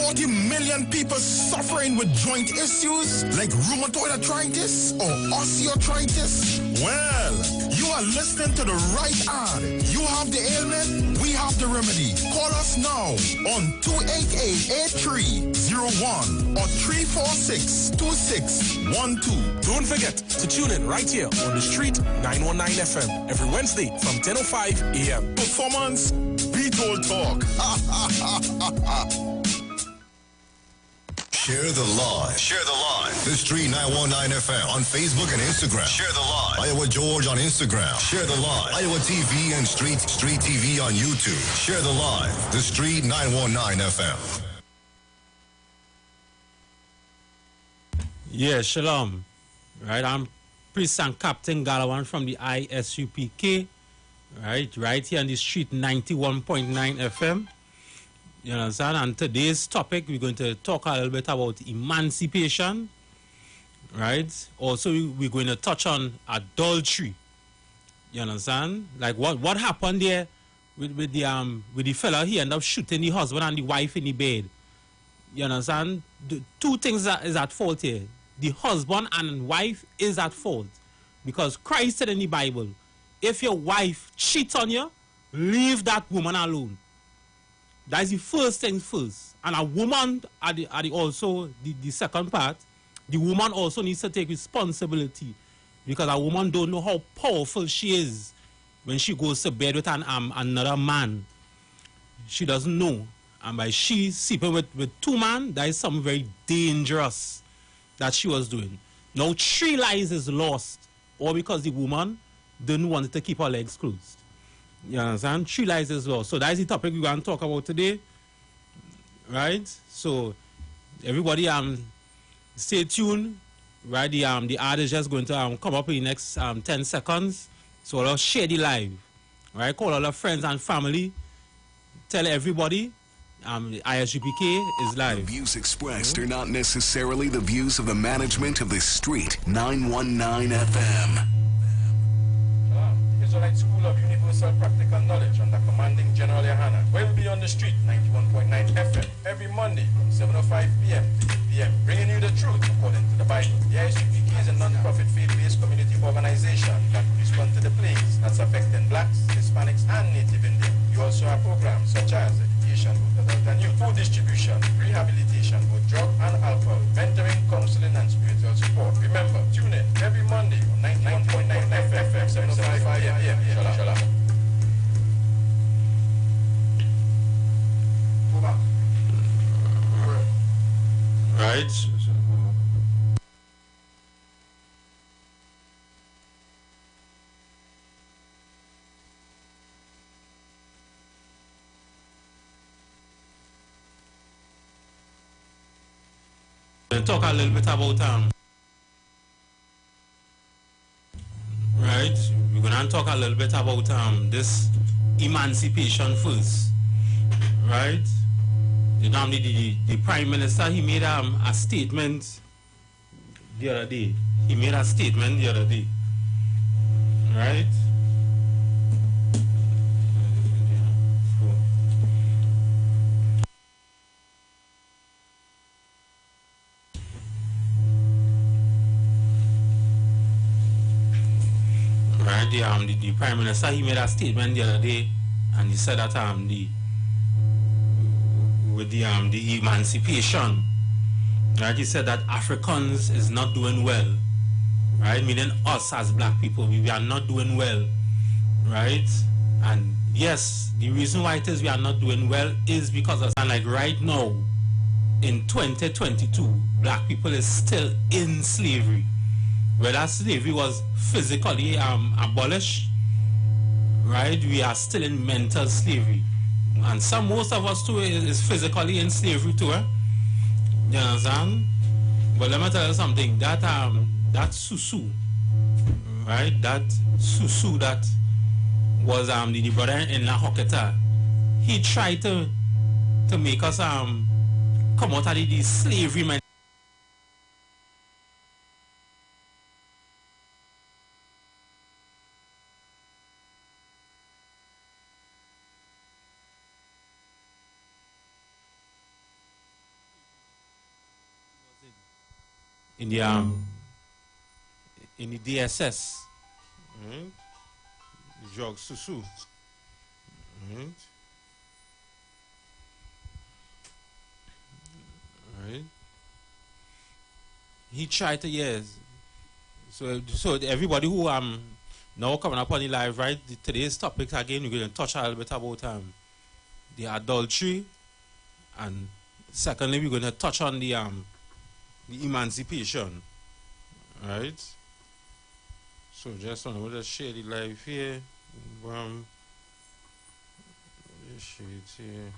40 million people suffering with joint issues like rheumatoid arthritis or osteoarthritis? Well, you are listening to the right ad. You have the ailment, we have the remedy. Call us now on 288-8301 or 346-2612. Don't forget to tune in right here on the street 919 FM every Wednesday from 10:05 a.m. Performance, beat all talk. Share the live. Share the live. The Street 919 FM on Facebook and Instagram. Share the live. Iowa George on Instagram. Share the live. Iowa TV and Street TV on YouTube. Share the live. The Street 919 FM. Yeah, shalom. Right, I'm Priest and Captain Galawan from the ISUPK. Right here on the Street 91.9 FM. You understand? And today's topic, we're going to talk a little bit about emancipation. Right? Also, we're going to touch on adultery. You understand? Like what happened there with the fella? He ended up shooting the husband and the wife in the bed. You understand? The two things is at fault here. The husband and wife is at fault. Because Christ said in the Bible, if your wife cheats on you, leave that woman alone. That is the first thing first. And a woman, also the second part, the woman also needs to take responsibility. Because a woman don't know how powerful she is when she goes to bed with another man. She doesn't know. And by she sleeping with two men, that is something very dangerous that she was doing. Now 3 lives is lost. All because the woman didn't want to keep her legs closed. You understand? 3 lives is lost. So that is the topic we're going to talk about today. Right? So everybody stay tuned. Right? The ad is just going to come up in the next 10 seconds. So I'll share the live. Right? Call all our friends and family. Tell everybody ISGPK is live. The views expressed are not necessarily the views of the management of the Street 919 FM. Israelite School of Universal Practical Knowledge under commanding General Yahana will be on the Street 91.9 FM every Monday from 7:05 p.m. to 8 p.m. bringing you the truth according to the Bible. The ISGPK is a non-profit faith-based community organization that responds to the plagues that's affecting blacks, Hispanics, and Native Indians. You also have programs such as education, both adult and youth, food distribution, rehabilitation, both drug and alcohol, mentoring, counseling, and spiritual support. Remember, tune in every Monday on 91.9 FM, 7:05 p.m. Shalom. Go back. Right. We'll talk a little bit about right. We're gonna talk a little bit about this emancipation first. Right? You know, the Prime Minister, he made a statement the other day. Right? Right, the Prime Minister, he made a statement the other day, and he said that with the emancipation, right, he said that Africans is not doing well, right, meaning us as black people, we are not doing well, right, and yes, the reason why it is we are not doing well is because of, and like right now, in 2022, black people is still in slavery. Whether slavery was physically abolished, right, we are still in mental slavery. And most of us too is physically in slavery too, eh? You understand? But let me tell you something, that Susu, right, that Susu that was the brother-in-law Hoketa, he tried to make us come out of the slavery mentality. in the DSS. Right? Jog Susu. Right? Right? He tried to, yes. So everybody who now coming up on the live, right? Today's topics again, we're going to touch a little bit about the adultery, and secondly, we're going to touch on the emancipation, right? So we'll just share the live here. Just share it here.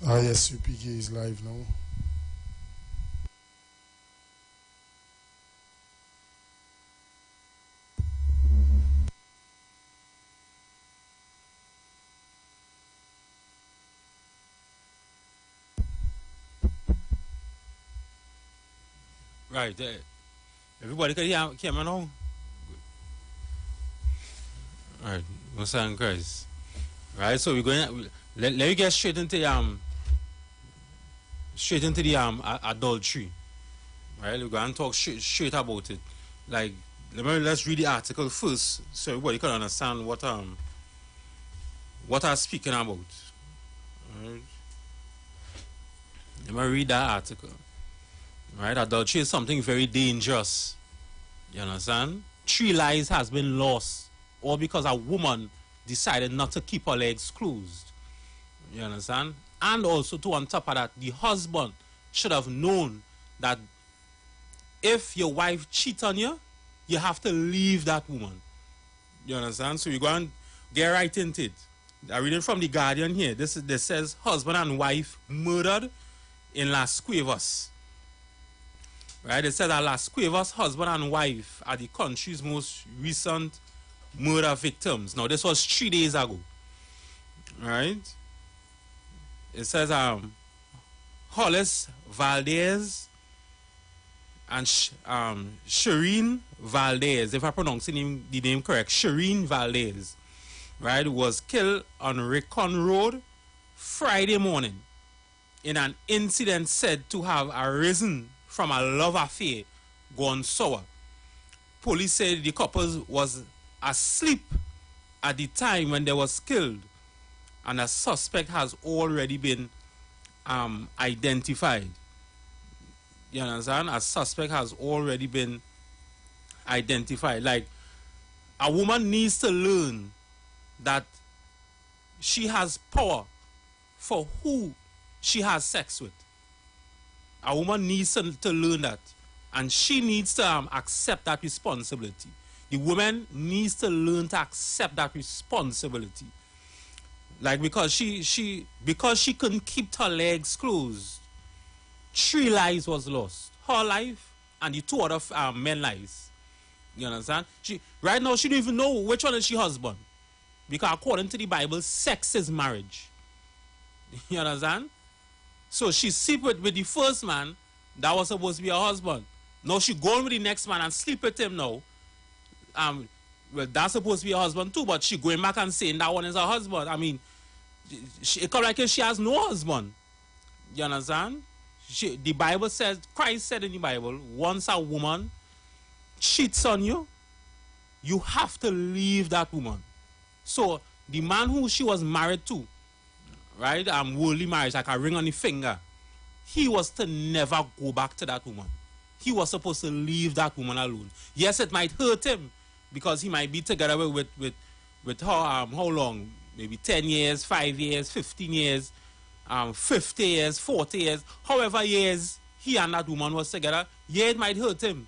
ISUPK is live now. Right. Everybody can hear me now? All right. What's on, guys? Right. So we're going to let me get straight into the adultery. Right. We're going to talk straight about it. Like, let's read the article first, so everybody can understand what I'm speaking about. Right. Let me read that article. Right, adultery is something very dangerous. You understand? 3 lives has been lost, all because a woman decided not to keep her legs closed. You understand? And also, too, on top of that, the husband should have known that if your wife cheats on you, you have to leave that woman. You understand? So we're going to get right into it. I'm reading from The Guardian here. This says, husband and wife murdered in Las Cuevas. Right, it says that Las Cuevas husband and wife are the country's most recent murder victims. Now, this was 3 days ago. Right? It says Hollis Valdez and Shireen Valdez, if I pronounce the name correct, Shireen Valdez, right, was killed on Recon Road Friday morning in an incident said to have arisen from a love affair gone sour. Police said the couple was asleep at the time when they was killed, and a suspect has already been identified. You understand? A suspect has already been identified. Like, a woman needs to learn that she has power for who she has sex with. A woman needs to learn that, and she needs to accept that responsibility. The woman needs to learn to accept that responsibility. Like, because she couldn't keep her legs closed, 3 lives was lost. Her life and the 2 other men lives. You understand? Right now she don't even know which one is she husband, because according to the Bible, sex is marriage. You understand? So she sleep with the first man that was supposed to be her husband. Now she going with the next man and sleep with him now. Well, that's supposed to be her husband too, but she going back and saying that one is her husband. I mean, it comes like if she has no husband. You understand? The Bible says, Christ said in the Bible, once a woman cheats on you, you have to leave that woman. So the man who she was married to, right, worldly marriage, like a ring on the finger, he was to never go back to that woman. he was supposed to leave that woman alone. Yes, it might hurt him because he might be together with her, how long? Maybe 10 years, 5 years, 15 years, 50 years, 40 years, however years he and that woman was together. Yeah, it might hurt him.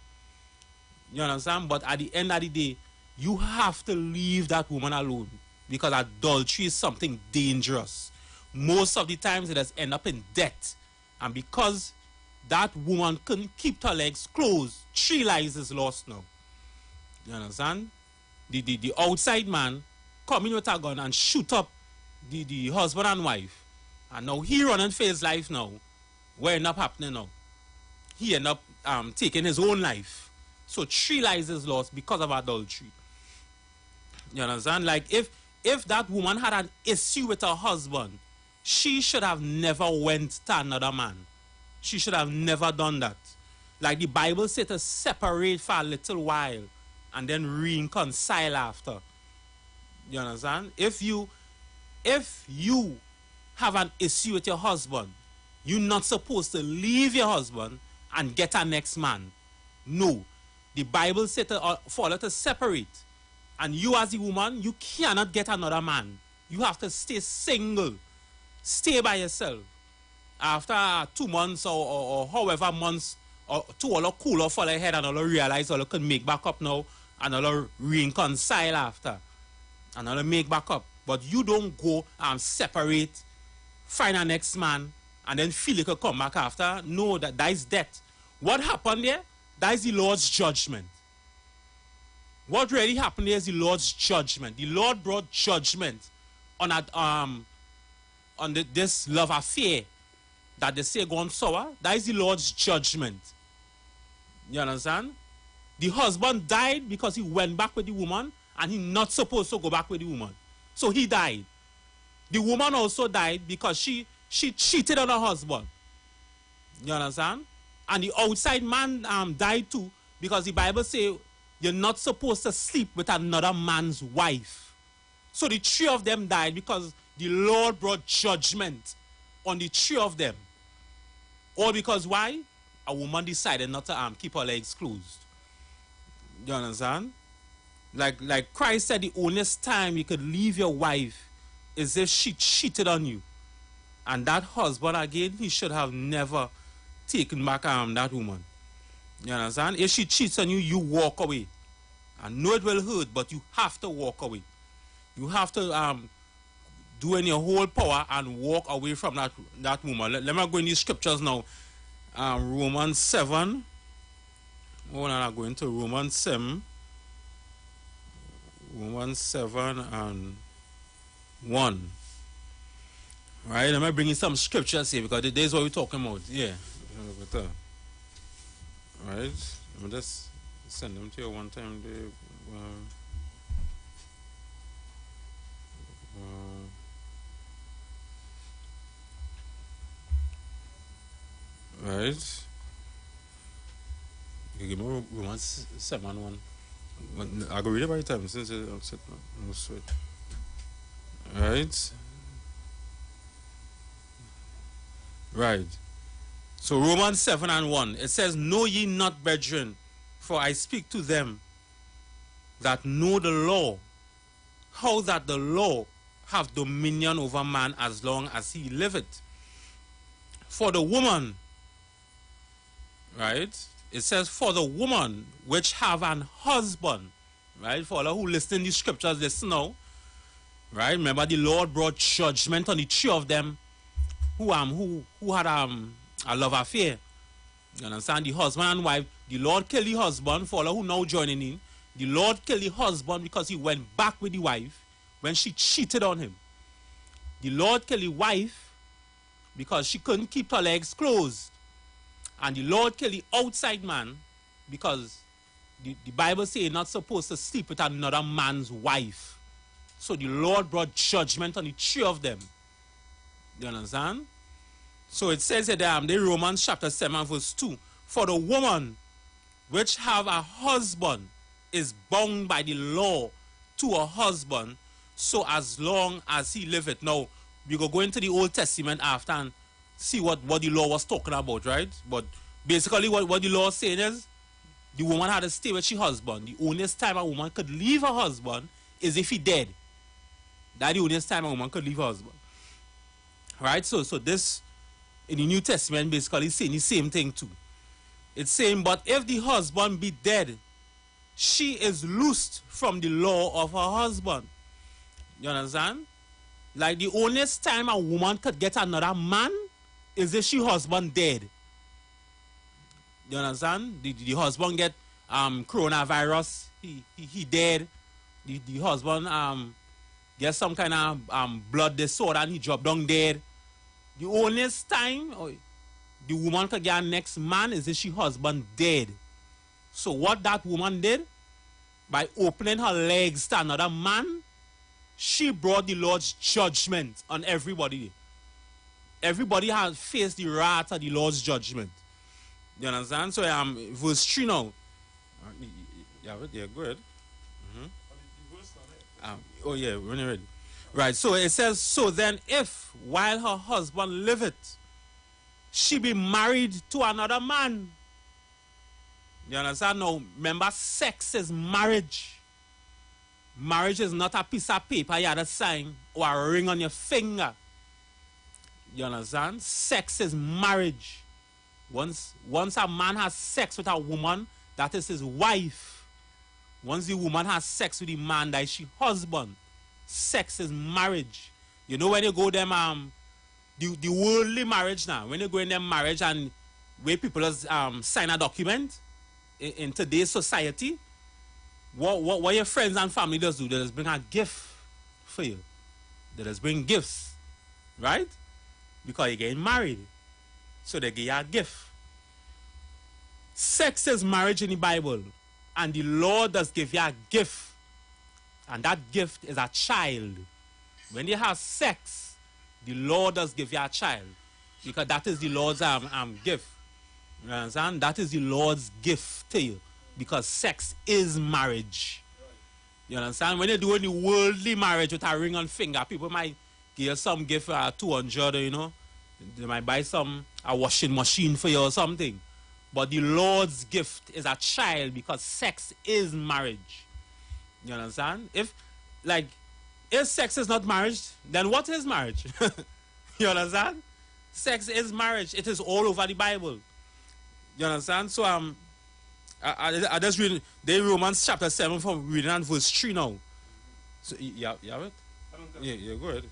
You understand? But at the end of the day, you have to leave that woman alone because adultery is something dangerous. Most of the times it has ended up in death. And because that woman couldn't keep her legs closed, 3 lives is lost now. You understand? The outside man come in with a gun and shoot up the husband and wife. And now he running for his life now. What end up happening now? He end up taking his own life. So 3 lives is lost because of adultery. You understand? Like if that woman had an issue with her husband, she should have never went to another man. She should have never done that. Like the Bible said to separate for a little while and then reconcile after. You understand? If you have an issue with your husband, you're not supposed to leave your husband and get a next man. No. The Bible said for her to separate. And you as a woman, you cannot get another man. You have to stay single. Stay by yourself. After 2 months or however months, or to all cool off all head and all realize all can make back up now and all reconcile after. And all make back up. But you don't go and separate, find a next man, and then feel you could come back after. No, that is death. What happened there? That is the Lord's judgment. What really happened there is the Lord's judgment. The Lord brought judgment on this love affair that they say gone sour. That is the Lord's judgment. You understand? The husband died because he went back with the woman and he's not supposed to go back with the woman. So he died. The woman also died because she cheated on her husband. You understand? And the outside man died too because the Bible says you're not supposed to sleep with another man's wife. So the 3 of them died because the Lord brought judgment on the 3 of them. All because why? A woman decided not to keep her legs closed. You understand? Like Christ said, the only time you could leave your wife is if she cheated on you. And that husband, again, he should have never taken back that woman. You understand? If she cheats on you, you walk away. I know it will hurt, but you have to walk away. You have to do in your whole power and walk away from that woman. Let me go in these scriptures now. Romans 7. Hold on, I'm going to Romans 7. Romans 7 and 1. Right, let me bring you some scriptures here because this is what we're talking about. Yeah. Right. Let me just send them to you one time. Right. You give me Romans 7 and 1. I go read it by time since I'm set no sweat. Right. Right. So Romans 7 and 1. It says, know ye not, brethren, for I speak to them that know the law, how that the law have dominion over man as long as he liveth. For the woman, right? It says, for the woman which have an husband, right? For all who listen to these scriptures, listen now. Right? Remember, the Lord brought judgment on the 3 of them who had a love affair. You understand? The husband and wife. The Lord killed the husband. For all who now joining in, the Lord killed the husband because he went back with the wife when she cheated on him. The Lord killed the wife because she couldn't keep her legs closed. And the Lord killed the outside man because the Bible says you're not supposed to sleep with another man's wife. So the Lord brought judgment on the 3 of them. You understand? So it says here, in Romans chapter 7 verse 2, for the woman which have a husband is bound by the law to a husband, so as long as he liveth. Now, we go into the Old Testament after and see what the law was talking about, right? But basically what the law is saying is the woman had to stay with her husband. The only time a woman could leave her husband is if he dead. That's the only time a woman could leave her husband. Right? So this, in the New Testament, basically saying the same thing too. It's saying, but if the husband be dead, she is loosed from the law of her husband. You understand? Like the only time a woman could get another man is if she husband dead. You understand? The husband get coronavirus, he dead. The husband get some kind of blood disorder and he drop down dead. The only time the woman could get her next man is if she husband dead. So what that woman did, by opening her legs to another man, she brought the Lord's judgment on everybody. Everybody has faced the wrath of the Lord's judgment. You understand? So verse 3 now. Yeah, good. Oh yeah, when you're ready. Right, so it says, so then if, while her husband liveth, she be married to another man. You understand? Now, remember, sex is marriage. Marriage is not a piece of paper you had to sign or a ring on your finger. You understand? Sex is marriage. Once a man has sex with a woman, that is his wife. Once the woman has sex with the man, that is she husband. Sex is marriage. You know when you go them the worldly marriage now, when you go in them marriage and where people sign a document in today's society, what your friends and family does do, they just bring a gift for you. They just bring gifts, right? Because you're getting married. So they give you a gift. Sex is marriage in the Bible. And the Lord does give you a gift. And that gift is a child. When you have sex, the Lord does give you a child. Because that is the Lord's gift. You understand? That is the Lord's gift to you. Because sex is marriage. You understand? When you're doing the worldly marriage with a ring on finger, people might give you some gift for 200, you know. They might buy a washing machine for you or something. But the Lord's gift is a child because sex is marriage. You understand? If sex is not marriage, then what is marriage? You understand? Sex is marriage. It is all over the Bible. You understand? So I just read the Romans chapter 7 from reading and verse 3 now. So you have it? I don't have it. Yeah, go ahead.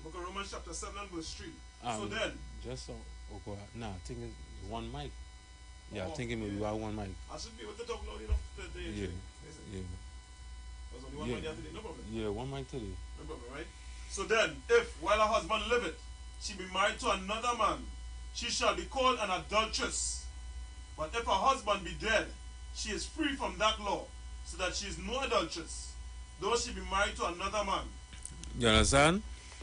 Book of Romans chapter 7 and verse 3. So then. Just so. Okay. Nah, I think it's one mic. Yeah, I think it maybe one mic. I should be able to talk loud enough today. Yeah. There's only one mic there today, no problem. Yeah, one mic today. No problem, right? So then, if, while her husband liveth, she be married to another man, she shall be called an adulteress. But if her husband be dead, she is free from that law, so that she is no adulteress, though she be married to another man. You understand?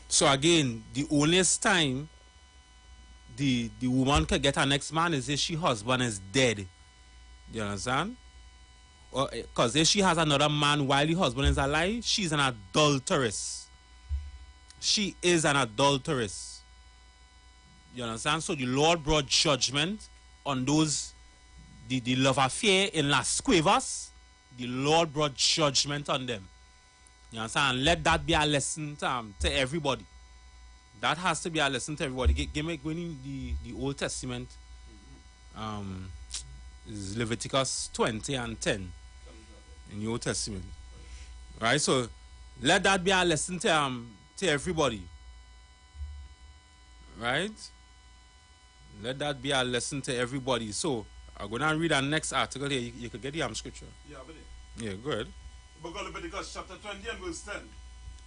So again, the only time the woman can get her next man is if she husband is dead. You understand? Because if she has another man while the husband is alive, she's an adulteress. She is an adulteress. You understand? So the Lord brought judgment on those, the love affair in Las Cuevas. The Lord brought judgment on them. You understand? And let that be a lesson to everybody. That has to be a lesson to everybody. Give me the Old Testament. Is Leviticus 20 and 10 in the Old Testament. Right? So let that be a lesson to everybody. Right? Let that be a lesson to everybody. So I'm going to read our next article here. You could get the scripture. Yeah, but Yeah, good. Book of Leviticus chapter 20 and verse 10.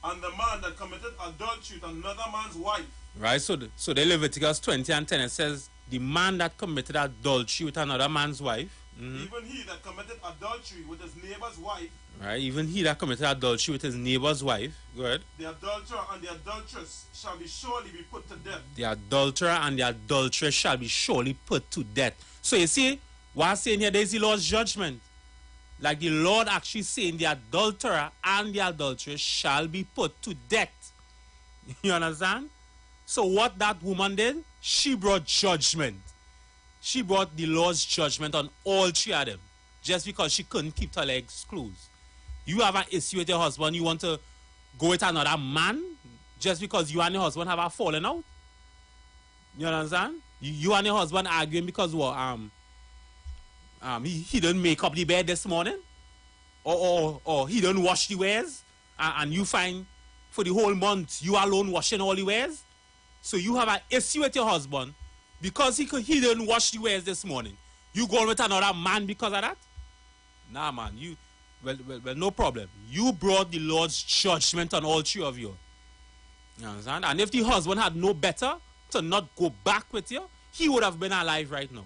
And the man that committed adultery with another man's wife. Right, so the Leviticus 20 and 10, it says, the man that committed adultery with another man's wife. Even he that committed adultery with his neighbor's wife. Right, even he that committed adultery with his neighbor's wife. Go ahead. The adulterer and the adulteress shall be surely be put to death. The adulterer and the adulteress shall be surely put to death. So you see, what I'm saying here, there's the Lord's judgment. Like the Lord actually saying the adulterer and the adulteress shall be put to death. You understand? So what that woman did, she brought judgment. she brought the Lord's judgment on all three of them just because she couldn't keep her legs closed. You have an issue with your husband, you want to go with another man just because you and your husband have a falling out? You understand? You and your husband arguing because what? He didn't make up the bed this morning? Or he didn't wash the wares? And you find for the whole month you alone washing all the wares? So you have an issue with your husband because he didn't wash the wares this morning. You going with another man because of that? Nah, man. Well, no problem. You brought the Lord's judgment on all three of you. You understand? And if the husband had no better to not go back with you, he would have been alive right now.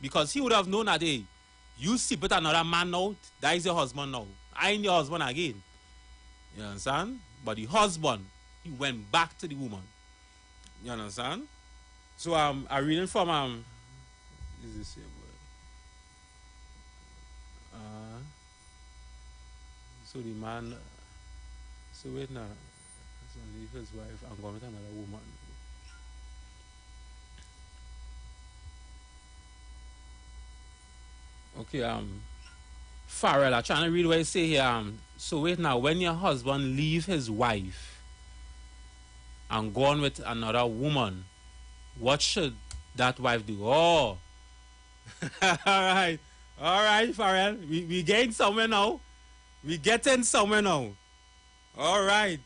Because he would have known that, hey, you sleep with another man now, that is your husband now. I ain't your husband again. You understand? But the husband, he went back to the woman. You understand? So I'm reading from is this here? So the man, so wait now, so leave his wife and go with another woman. Okay, Farrell, I'm trying to read what you say here. So wait now, when your husband leave his wife and go on with another woman, what should that wife do? Oh, all right, Farrell, we getting somewhere now. We getting somewhere now. All right.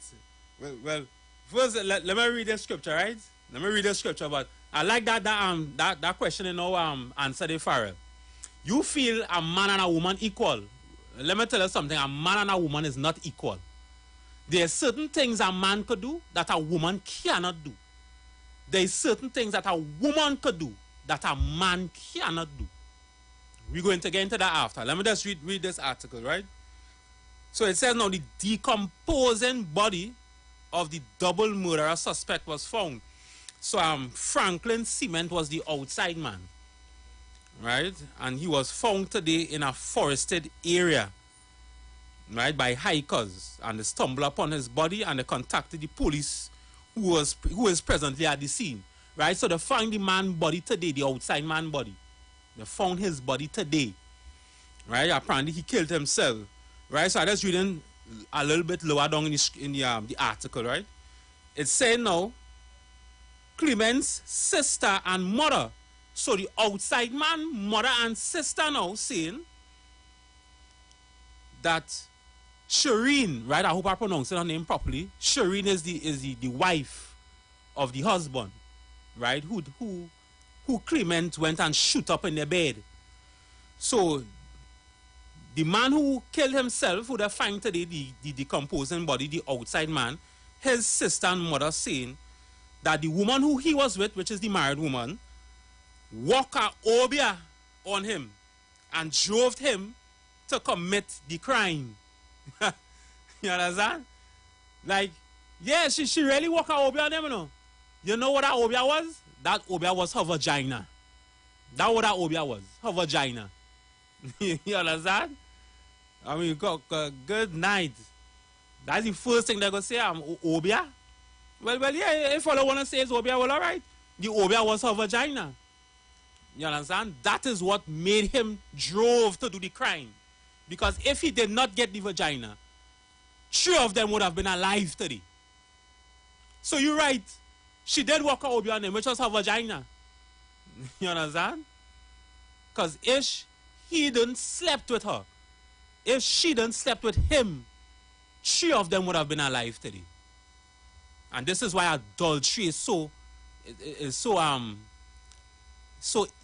Well, first let me read the scripture, right? Let me read the scripture, but I like that question, answer the Farrell. You feel a man and a woman equal. Let me tell you something, a man and a woman is not equal. There are certain things a man could do that a woman cannot do. There are certain things that a woman could do that a man cannot do. We're going to get into that after. Let me just read this article, right? So it says now the decomposing body of the double murderer suspect was found. So Franklin Cement was the outside man, right? And he was found today in a forested area, right, by hikers. And they stumbled upon his body and they contacted the police who is presently at the scene, right? So they found the man body today, the outside man body. They found his body today, right? Apparently he killed himself. Right, so I just reading a little bit lower down in the article, right? It's saying now, Clement's sister and mother. So the outside man, mother and sister now saying that Shireen, right? I hope I pronounced her name properly. Shireen is the wife of the husband, right? Who Clement went and shoot up in their bed. So the man who killed himself, who they find today, the decomposing body, the outside man, his sister and mother saying that the woman who he was with, which is the married woman, walked a obia on him and drove him to commit the crime. You understand? Like, yeah, she really walked a obia on him, you know. You know what that obia was? That obia was her vagina. That's what that obia was, her vagina. You understand? I mean, good night. That's the first thing they're going to say, obia. Well, yeah, if all I want to say is obia, well, all right. The obia was her vagina. You understand? That is what made him drove to do the crime. Because if he did not get the vagina, 3 of them would have been alive today. So you're right. She did walk her obia on him, which was her vagina. You understand? Because if he didn't slept with her, if she didn't slept with him, 3 of them would have been alive today. And this is why adultery is so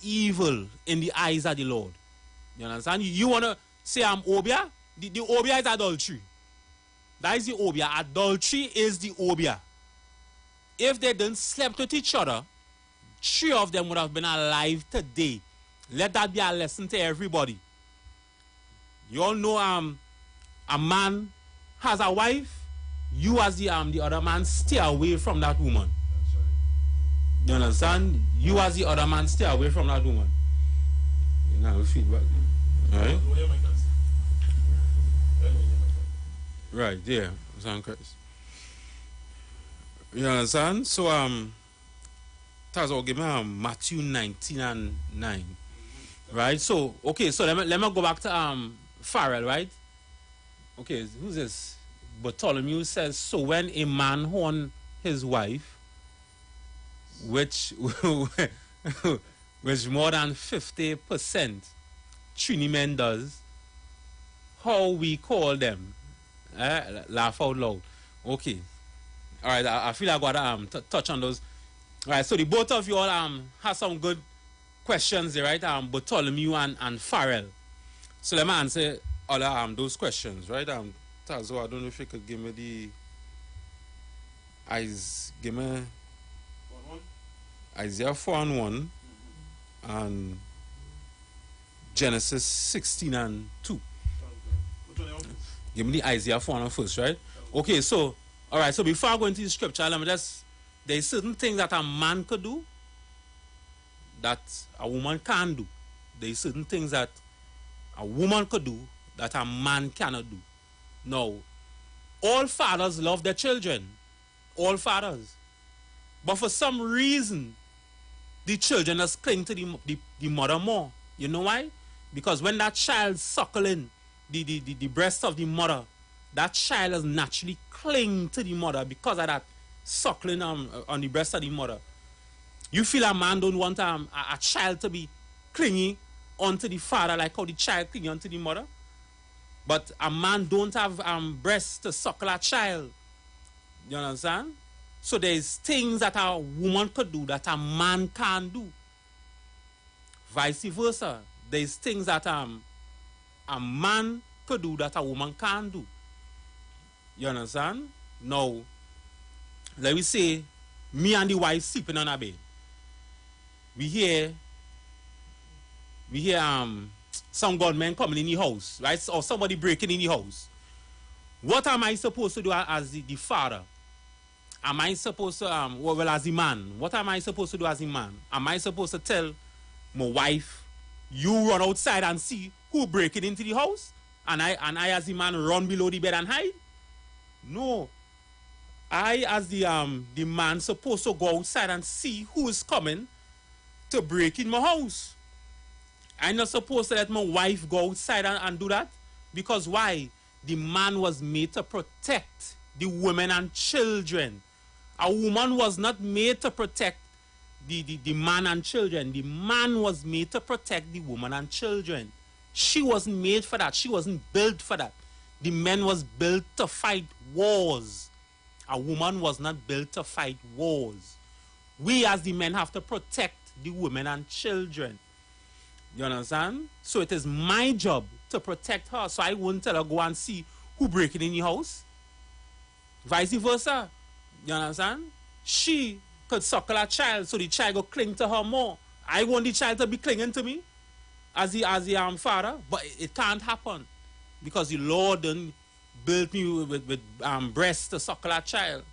evil in the eyes of the Lord. You understand? You want to say obia? The obia is adultery. That is the obia. Adultery is the obia. If they didn't slept with each other, 3 of them would have been alive today. Let that be a lesson to everybody. You all know a man has a wife, you as the other man stay away from that woman. You understand? You as the other man stay away from that woman. You know, feedback. Right? Right, yeah. You understand? So That's all. Give me Matthew 19 and 9. Right? So, okay, so let me go back to Farrell, right? Okay, who's this? Bartholomew says, so when a man horn his wife, which which more than 50% Trini men does, how we call them? Laugh out loud. Okay. All right, I feel I got to touch on those. All right, so the both of you all have some good questions there, right? Bartholomew and Farrell. So let me answer all those questions, right? Tazo, I don't know if you could give me the give me Isaiah 4:1 and Genesis 16 and 2. Give me the Isaiah 4:1 first, right? Okay, so all right, so before I go into the scripture, let me just, there's certain things that a man could do that a woman can't do. There's certain things that a woman could do that a man cannot do. Now, all fathers love their children. All fathers. But for some reason, the children just cling to the mother more. You know why? Because when that child suckling the breast of the mother, that child is naturally cling to the mother because of that suckling on the breast of the mother. You feel a man don't want a child to be clinging onto the father like how the child clinging onto the mother? But a man don't have breasts to suckle a child. You understand? So there's things that a woman could do that a man can't do. Vice versa. There's things that a man could do that a woman can't do. You understand? Now, let me say, me and the wife sleeping on a bed. We hear some gunmen coming in the house, right? Or somebody breaking in the house. What am I supposed to do as the father? Am I supposed to, well, as the man, what am I supposed to do as a man? Am I supposed to tell my wife, you run outside and see who breaking into the house? And I as the man run below the bed and hide? No. I as the man supposed to go outside and see who is coming to break in my house. I'm not supposed to let my wife go outside and do that. Because why? The man was made to protect the women and children. A woman was not made to protect the man and children. The man was made to protect the woman and children. She wasn't made for that. She wasn't built for that. The man was built to fight wars. A woman was not built to fight wars. We as the men have to protect the women and children. You understand? So it is my job to protect her. So I won't tell her go and see who breaking in the house. Vice versa. You understand? She could suckle a child so the child will cling to her more. I want the child to be clinging to me as the father, but it can't happen because the Lord done built me with breasts to suckle a child.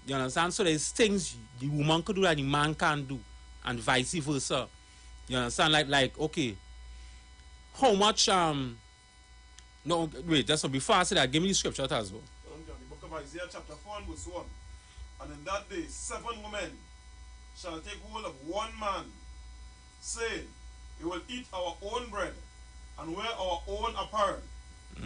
You understand? So there's things the woman could do that the man can't do, and vice versa. You understand? Like okay, how much no wait, just so before I say that, give me the scripture as well. The book of Isaiah chapter 4 and verse 1. And in that day 7 women shall take hold of one man, saying, we will eat our own bread and wear our own apparel.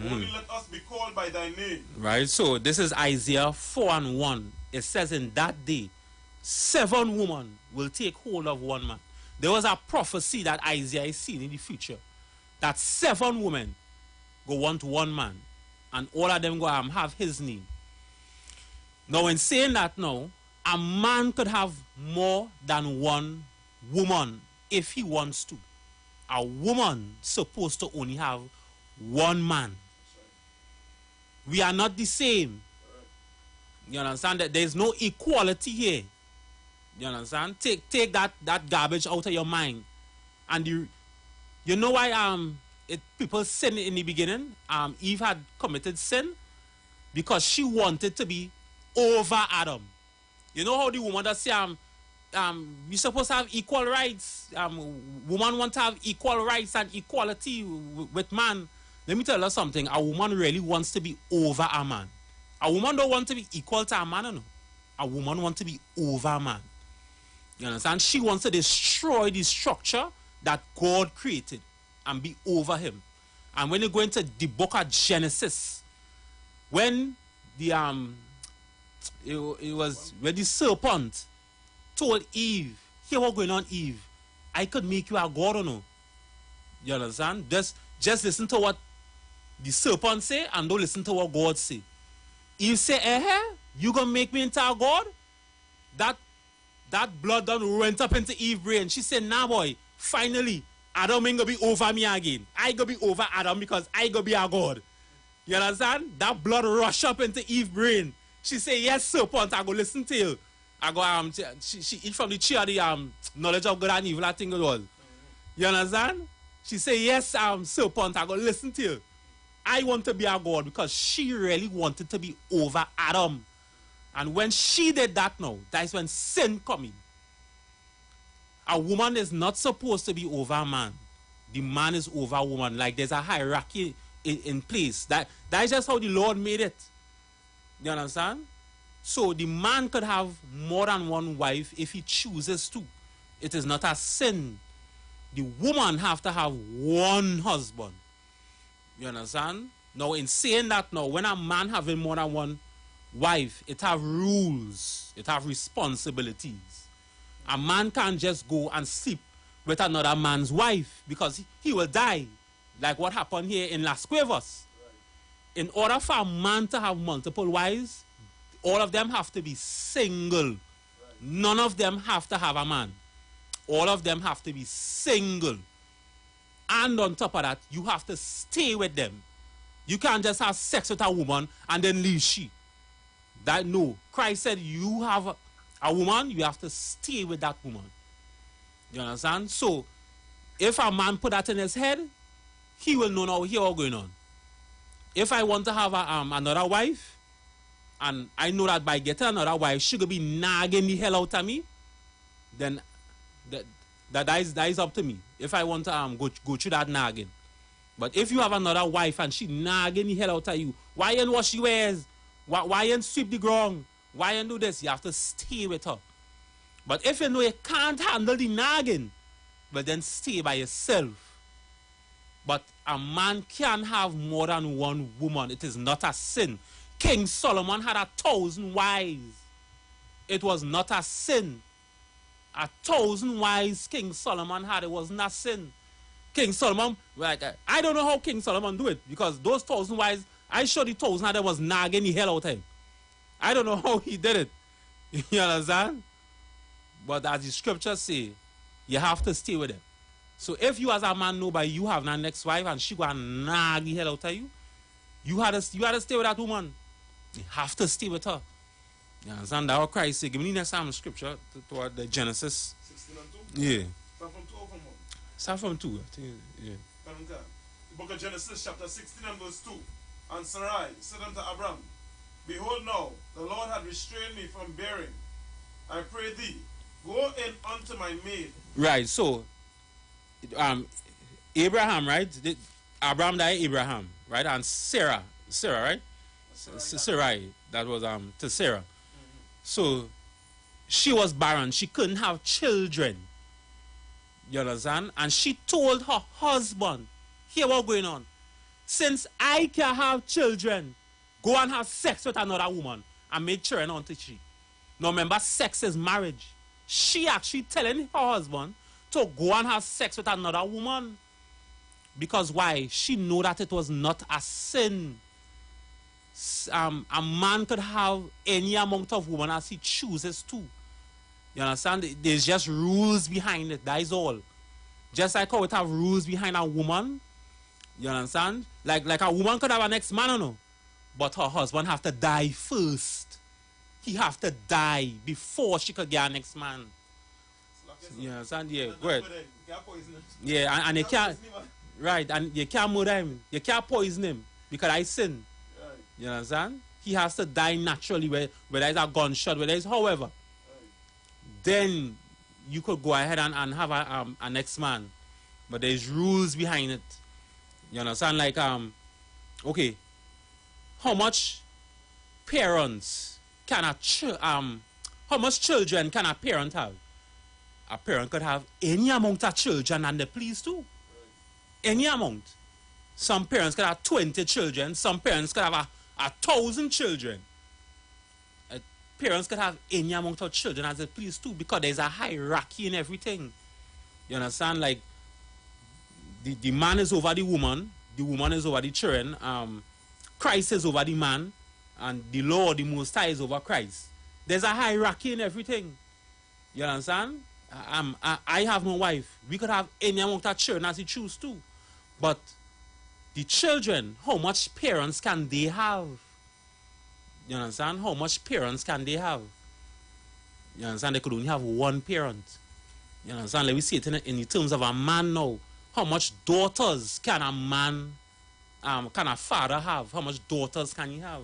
Only let us be called by thy name. Right, so this is Isaiah 4:1. It says in that day 7 women will take hold of one man. There was a prophecy that Isaiah is seeing in the future, that 7 women go want one man, and all of them go have his name. Now, in saying that now, a man could have more than one woman if he wants to. A woman supposed to only have one man. We are not the same. You understand that there's no equality here. You understand? Take that garbage out of your mind. And you know why people sin in the beginning? Eve had committed sin because she wanted to be over Adam. You know how the woman does say we're supposed to have equal rights. Woman want to have equal rights and equality with man. Let me tell you something. A woman really wants to be over a man. A woman don't want to be equal to a man, no. A woman wants to be over a man. You understand? She wants to destroy the structure that God created and be over him. And when you go into the book of Genesis, when the when the serpent told Eve, here what going on, Eve, I could make you a god or no. You understand? Just listen to what the serpent say and don't listen to what God say. Eve say, you gonna make me into a god? That blood done went up into Eve's brain. She said, nah boy, finally, Adam ain't gonna be over me again. I gonna be over Adam because I gonna be a god. You understand? That blood rush up into Eve's brain. She say, yes, serpent, I go listen to you. I go, she eat from the tree of the knowledge of good and evil, I think it was. You understand? She say, yes, serpent, I go listen to you. I want to be a god because she really wanted to be over Adam. And when she did that now, that's when sin come in. A woman is not supposed to be over a man. The man is over a woman. Like there's a hierarchy in place. That's just how the Lord made it. You understand? So the man could have more than one wife if he chooses to. It is not a sin. The woman have to have one husband. You understand? Now in saying that now, when a man having more than one wife, it have rules. It have responsibilities. A man can't just go and sleep with another man's wife because he will die. Like what happened here in Las Cuevas. Right. In order for a man to have multiple wives, all of them have to be single. Right. None of them have to have a man. All of them have to be single. And on top of that, you have to stay with them. You can't just have sex with a woman and then leave she. That no. Christ said you have a woman, you have to stay with that woman. You understand? So, if a man put that in his head, he will know now here what's going on. If I want to have another wife, and I know that by getting another wife, she could be nagging the hell out of me, then that is up to me. If I want to go through that nagging. But if you have another wife and she nagging the hell out of you, why you wash your wares? Why you sweep the ground? Why you do this? You have to stay with her. But if you know you can't handle the nagging, well then stay by yourself. But a man can have more than one woman. It is not a sin. King Solomon had 1,000 wives. It was not a sin. 1,000 wives King Solomon had. It was not sin. King Solomon, like, I don't know how King Solomon do it because those 1,000 wives, I sure the 1,000 of them was nagging the hell out of him. I don't know how he did it. You understand? But as the scriptures say, you have to stay with them. So if you as a man know by you have an next wife and she go and nag the hell out of you, you had to stay with that woman. You have to stay with her. You understand? That's what Christ said. Give me the next time scripture toward the Genesis. 16 and 2? Yeah. Start from 2 or from 1? Start from 2. I think, yeah. The book of Genesis chapter 16 and verse 2. And Sarai said unto Abram, Behold now, the Lord had restrained me from bearing. I pray thee, go in unto my maid. Right, so, Abraham, right? Abraham died Abraham, right? And Sarah, right? Sarai, that was to Sarah. Mm-hmm. So, she was barren. She couldn't have children. You understand? And she told her husband, here what's going on. Since I can have children, go and have sex with another woman and make children unto she. Now remember, sex is marriage. She actually telling her husband to go and have sex with another woman. Because why? She know that it was not a sin. A man could have any amount of woman as he chooses to. You understand? There's just rules behind it. That is all. Just like how it have rules behind a woman. You understand? Like a woman could have an ex-man, you know, but her husband have to die first. He have to die before she could get an ex-man. You understand? Yeah, go ahead. Yeah, and you can't, right, and you can't murder him. You can't poison him because I sin. You understand? He has to die naturally, whether it's a gunshot, whether it's however. Then you could go ahead and have an ex-man. But there's rules behind it. You understand? Like, okay, how much parents can how much children can a parent have? a parent could have any amount of children and they please too. Any amount. Some parents could have 20 children. Some parents could have 1,000 children. Parents could have any amount of children as they please too, because there's a hierarchy in everything. You understand? Like, the man is over the woman is over the children, Christ is over the man, and the Lord, the Most High, is over Christ. There's a hierarchy in everything. You understand? I have no wife. We could have any amount of children as we choose to. But the children, how much parents can they have? You understand? How much parents can they have? You understand? They could only have one parent. You understand? Let me see it in the terms of a man now. How much daughters can a man, can a father have? How much daughters can he have?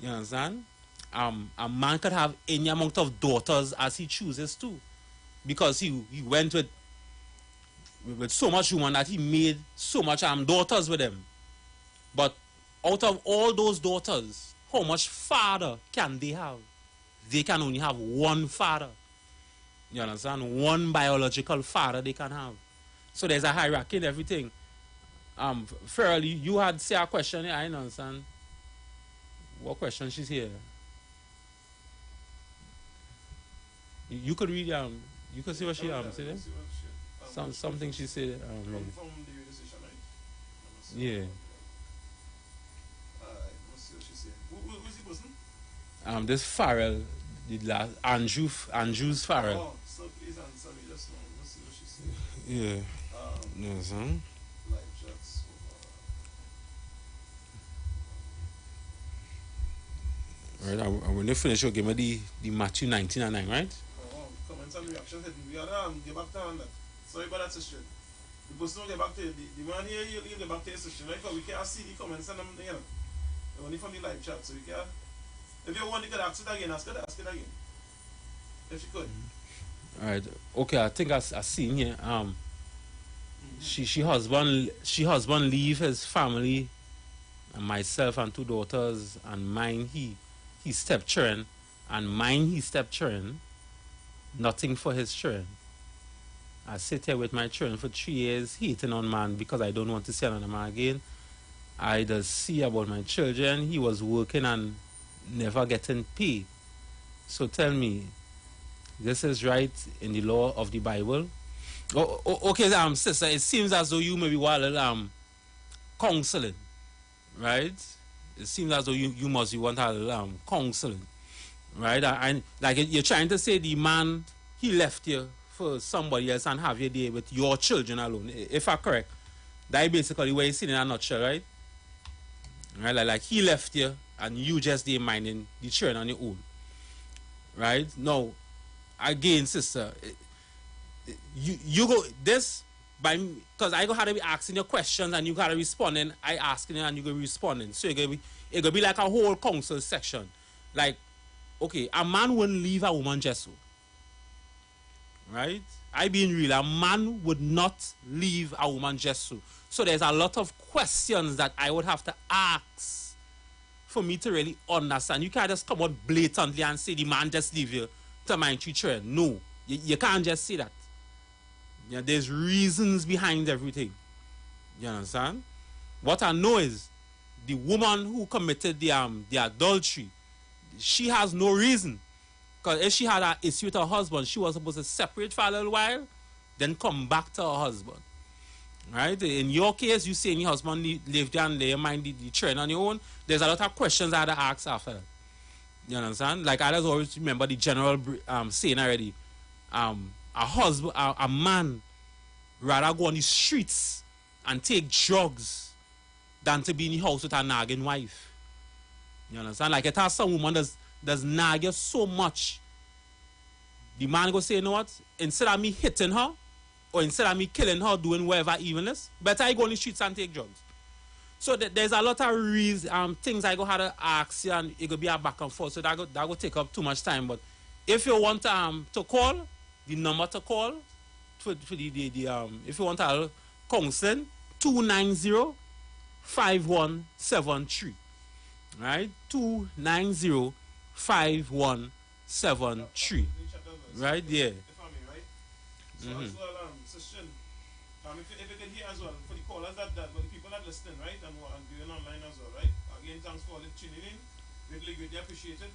You understand? A man could have any amount of daughters as he chooses to, because he went with so much woman that he made so much daughters with him. But out of all those daughters, how much father can they have? They can only have one father. You understand? One biological father they can have. So there's a hierarchy in everything. Fairly, you had say a question here. I don't understand. What question she's here? You could read you could see what she said. Something she said. Yeah. This Farrell, the last Andrews Farrell. Oh, so please answer me just now. Let's see what she said. Yeah. No, son. Live chats over. Right, and when you finish, you'll give me the Matthew 19 and 9, right? Comments and reactions. We are get back to that. Sorry about that session. The person will get back to the man here, he'll get back to his session, right? Because we can't see the comments and them, you know. Only from the live chat, so we can't. If you want, you could ask it again, ask it again. If you could. Alright, okay, I think I seen here. She husband leave his family, and myself and 2 daughters, and mine he stepchildren, and mine he stepchildren, nothing for his children. I sit here with my children for 3 years, hating on man because I don't want to see another man again. I just see about my children. He was working and never getting paid. So tell me, this is right in the law of the Bible? Okay, sister, it seems as though you maybe want a little counseling, right? It seems as though you must want a little counseling, right? And like you're trying to say the man, he left you for somebody else and have you there with your children alone. If I'm correct, that basically what you see in a nutshell, right? Right? Like he left you and you just there minding the children on your own, right? Now, again, sister, you go this by because I go have to be asking your questions and you gotta responding. I asking you and you go responding. So it gonna be like a whole counsel section. Like, okay, a man wouldn't leave a woman just so. Right? I being real, a man would not leave a woman just so. So there's a lot of questions that I would have to ask for me to really understand. You can't just come out blatantly and say the man just leave you to mind 3 children. No, you can't just say that. Yeah, there's reasons behind everything. You understand? What I know is the woman who committed the adultery, she has no reason. Because if she had an issue with her husband, she was supposed to separate for a little while, then come back to her husband. Right? In your case, you saying your husband lived there and there, mind the children on your own. There's a lot of questions I had to ask after that. You understand? Like I just always remember the general saying already. A man rather go on the streets and take drugs than to be in the house with a nagging wife. You understand? Like it has some woman does nag you so much. The man go say, you know what? Instead of me hitting her, or instead of me killing her, doing whatever evilness, better I go on the streets and take drugs. So there's a lot of things I go have to ask you, and it go be a back and forth. So that go take up too much time. But if you want to call, the number to call for if you want to counseling, 290-5173. Right? 290-5173. Right? Yeah. So as well, Sister, if you can hear as well, for the callers but the people that listening, right, and viewing online as well, right? Again, thanks for all the tuning in. Greatly appreciated.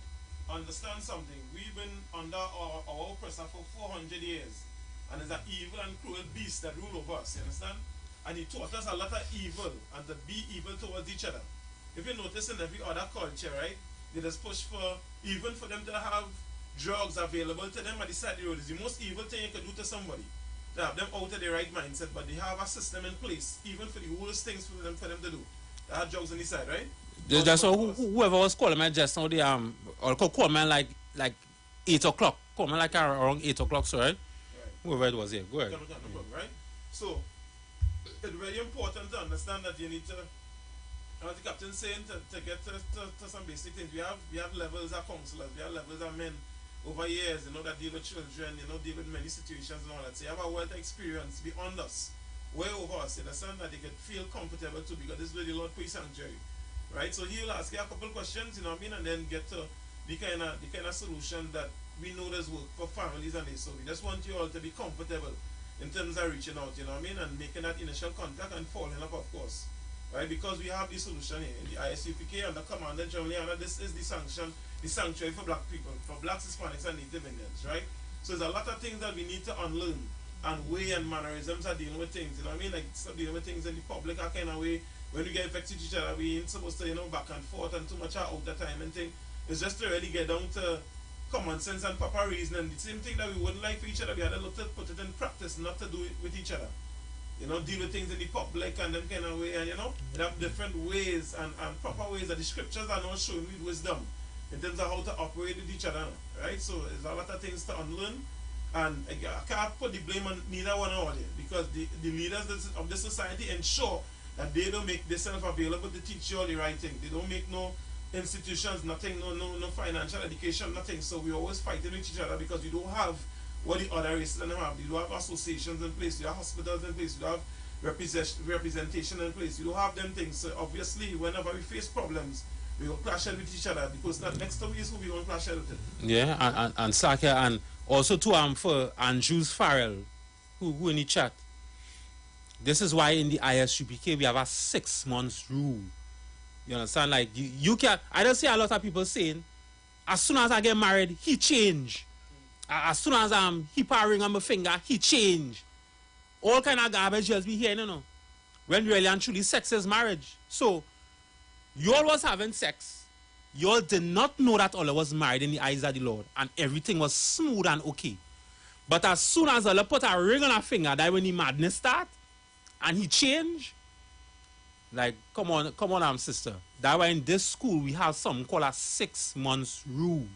Understand something. We've been under our oppressor for 400 years. And there's an evil and cruel beast that rule over us, you understand? And he taught us a lot of evil and to be evil towards each other. If you notice in every other culture, right, they just push for, even for them to have drugs available to them at the side of the road. It's the most evil thing you can do to somebody. To have them out of their right mindset, but they have a system in place, even for the worst things for them to do. They have drugs on the side, right? That's whoever was calling me just now, or call me like 8 o'clock. Call me like around 8 o'clock, so right? Whoever it was here, go ahead. No problem, right? So, it's very important to understand that you need to, as the captain saying, to get to some basic things. We have levels of counselors, we have levels of men over years, that deal with children, deal with many situations and all that. So you have a wealth of experience beyond us, way over us, you understand, that they can feel comfortable too, because this is where the Lord Praise Sanctuary. Right? So he'll ask you a couple questions, and then get to the kind of solution that we know does work for families and this. So we just want you all to be comfortable in terms of reaching out, and making that initial contact and following up, of course. Right? Because we have the solution here in the ISUPK under Commander General Leanna. This is the sanctuary for black people, for blacks, Hispanics, and Native Indians, right? So there's a lot of things that we need to unlearn, and way and mannerisms are dealing with things, like stop dealing with things in the public a kind of way. When we get affected each other, we ain't supposed to, back and forth and too much out the time and thing. It's just to really get down to common sense and proper reasoning. The same thing that we wouldn't like for each other, we had to look to put it in practice, not to do it with each other. Deal with things in the public and them kind of way, and they have different ways and proper ways that the scriptures are now showing with wisdom in terms of how to operate with each other, right? So there's a lot of things to unlearn, and I can't put the blame on neither one or the other, because the leaders of the society ensure that they don't make themselves available to teach you all the right thing. They don't make no institutions, nothing, no financial education, nothing. So we always fighting with each other because we don't have what the other races and them have. You don't have associations in place, you have hospitals in place, you have representation in place, you don't have them things. So obviously, whenever we face problems, we will clash with each other, because that next to is who we won't clash with it. Yeah, and Saka, and also to for Andrews Farrell, who in the chat. This is why in the ISUPK we have a 6 months rule. You understand? Like you can. I don't see a lot of people saying, as soon as I get married, he change. As soon as he put a ring on my finger, he change. All kind of garbage just be here, when really and truly sex is marriage. So you all was having sex. You all did not know that Allah was married in the eyes of the Lord, and everything was smooth and okay. But as soon as Allah put a ring on her finger, that when the madness start, and he changed, like, come on, sister. That's why in this school we have something called a 6 months rule.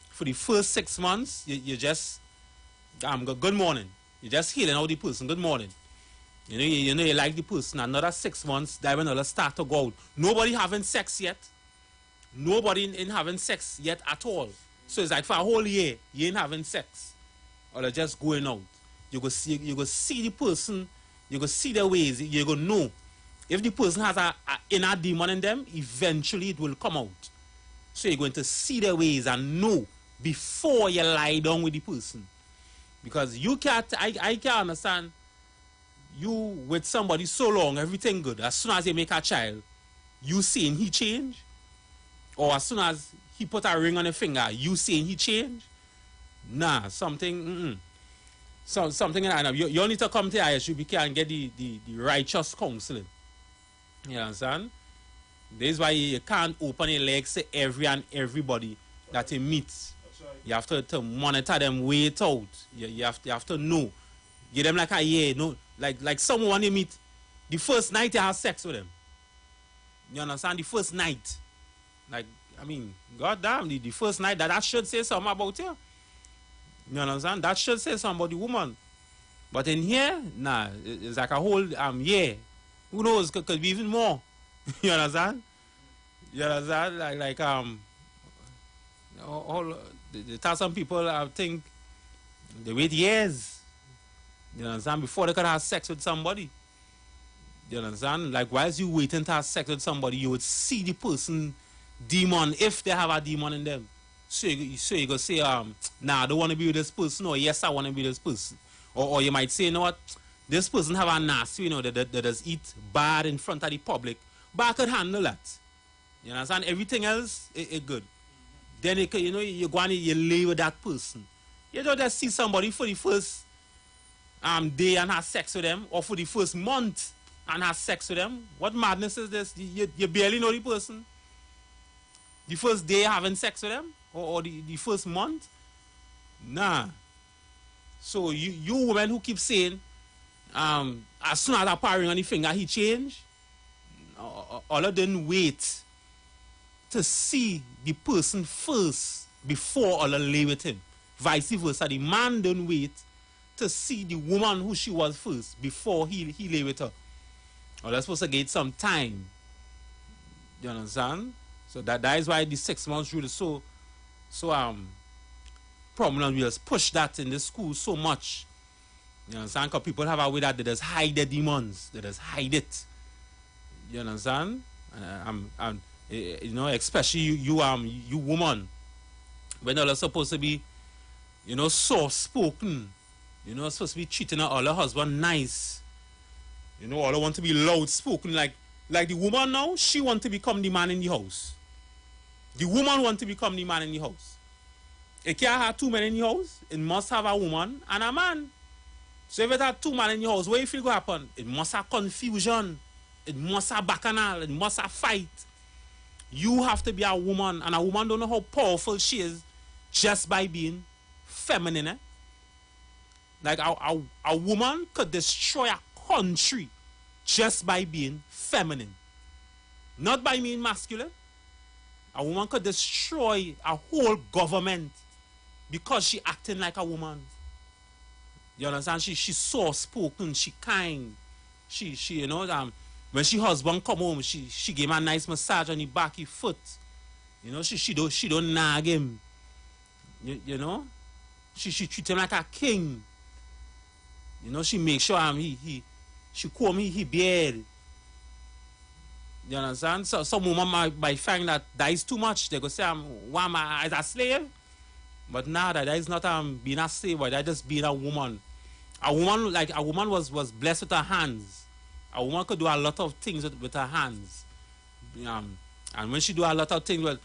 For the first 6 months, you just, good morning. You just healing out the person, good morning. You like the person. Another 6 months, that when Allah start to go out. Nobody having sex yet. Nobody in having sex yet at all. So it's like for a whole year, you ain't having sex. Or just going out. You go see the person. You go see their ways. You go know. If the person has a inner demon in them, eventually it will come out. So you're going to see their ways and know before you lie down with the person. Because you can't, I can't understand you with somebody so long, everything good. As soon as they make a child, you saying he change? Or as soon as he put a ring on a finger, you saying he change? Nah, something, something in that. You need to come to ISUPK and get the righteous counseling. You understand? This is why you can't open your legs to everybody that you meet. Right. You have to monitor them, wait out. You have to know. Give them like a year, like someone you meet, the first night you have sex with them. You understand? The first night. Like, I mean, goddamn, the first night, that should say something about you. You understand? That should say something about the woman. But in here, nah, it's like a whole year. Who knows? Could be even more. You understand? You understand? Some people, I think, they wait years. You understand? Before they could have sex with somebody. You understand? Like, whilst you waiting to have sex with somebody, you would see the person demon, if they have a demon in them. So you go say, nah, I don't want to be with this person, or yes, I want to be with this person. Or you might say, you know what, this person have a nasty, you know, that does eat bad in front of the public, but I could handle that. You understand? Everything else, it good. Then, you know, you go and you lay with that person. You don't just see somebody for the first day and have sex with them, or for the first month and have sex with them. What madness is this? You barely know the person. The first day having sex with them, or the first month. Nah. So you women who keep saying, as soon as I parring on the finger, he changed. All of them wait to see the person first before all lay with him. Vice versa, the man don't wait to see the woman who she was first before he lay with her. Or they're supposed to get some time. You understand? So that is why the 6 months rule is so prominent. We just push that in the school so much. You understand? Because people have a way that they just hide their demons. They just hide it. You understand? You know, especially you woman, when you're supposed to be, you know, soft spoken, you know, supposed to be treating all her husband nice. You know, all want to be loud spoken, like the woman now, she want to become the man in the house. The woman want to become the man in the house. It can't have two men in the house. It must have a woman and a man. So if it has two men in the house, what you feel going to happen? It must have confusion. It must have bacchanal. It must have fight. You have to be a woman, and a woman don't know how powerful she is just by being feminine. Eh? Like a woman could destroy a country just by being feminine. Not by being masculine. A woman could destroy a whole government because she acting like a woman. You understand? She's soft spoken, she kind. She you know, when she husband come home, she give him a nice massage on the back, his foot. You know, she don't nag him. You know? She treat him like a king. You know, she make sure she comb his beard. You understand? So some woman might find that is too much. They go say, why am I as a slave? But now that is not being a slave, but that just being a woman. A woman was blessed with her hands. A woman could do a lot of things with her hands. And when she do a lot of things, well,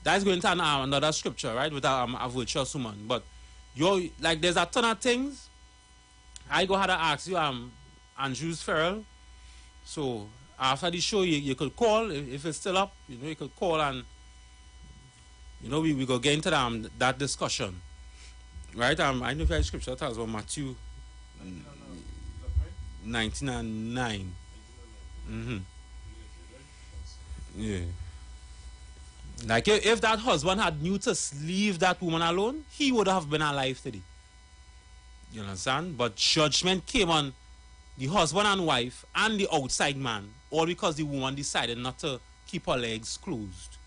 that is going to another scripture, right? With a virtuous woman. But there's a ton of things. I go ahead and ask you, Andrews Farrell. So after the show, you could call if it's still up. You know, you could call and you know we go get into that discussion, right? I know if I scripture tells about Matthew 19:9. Yeah. Like if that husband had knew to leave that woman alone, he would have been alive today. You understand? But judgment came on the husband and wife and the outside man, all because the woman decided not to keep her legs closed.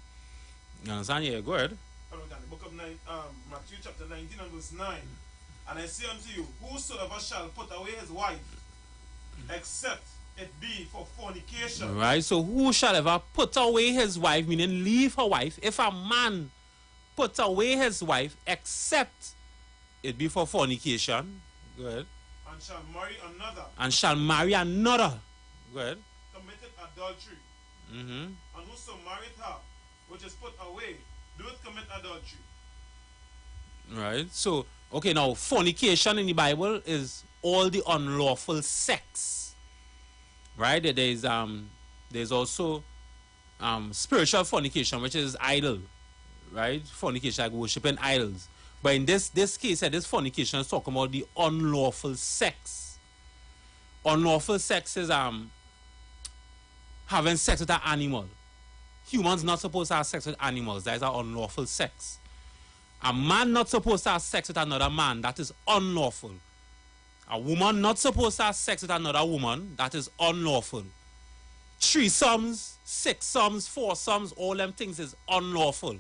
You understand? Yeah, go ahead. The book of Matthew chapter 19 and verse 9. And I say unto you, whosoever shall put away his wife, except it be for fornication. Right, so who shall ever put away his wife, meaning leave her wife, if a man put away his wife, except it be for fornication. Go ahead. And shall marry another. And shall marry another. Go ahead. Committed adultery. And whoso married her, which is put away, doeth commit adultery. Right. So, okay, now fornication in the Bible is all the unlawful sex. Right? There's also spiritual fornication, which is idol. Right? Fornication, like worshiping idols. But in this case, this fornication is talking about the unlawful sex. Unlawful sex is having sex with an animal. Humans not supposed to have sex with animals. That is an unlawful sex. A man not supposed to have sex with another man. That is unlawful. A woman not supposed to have sex with another woman. That is unlawful. Threesomes, sixsomes, foursomes, all them things is unlawful.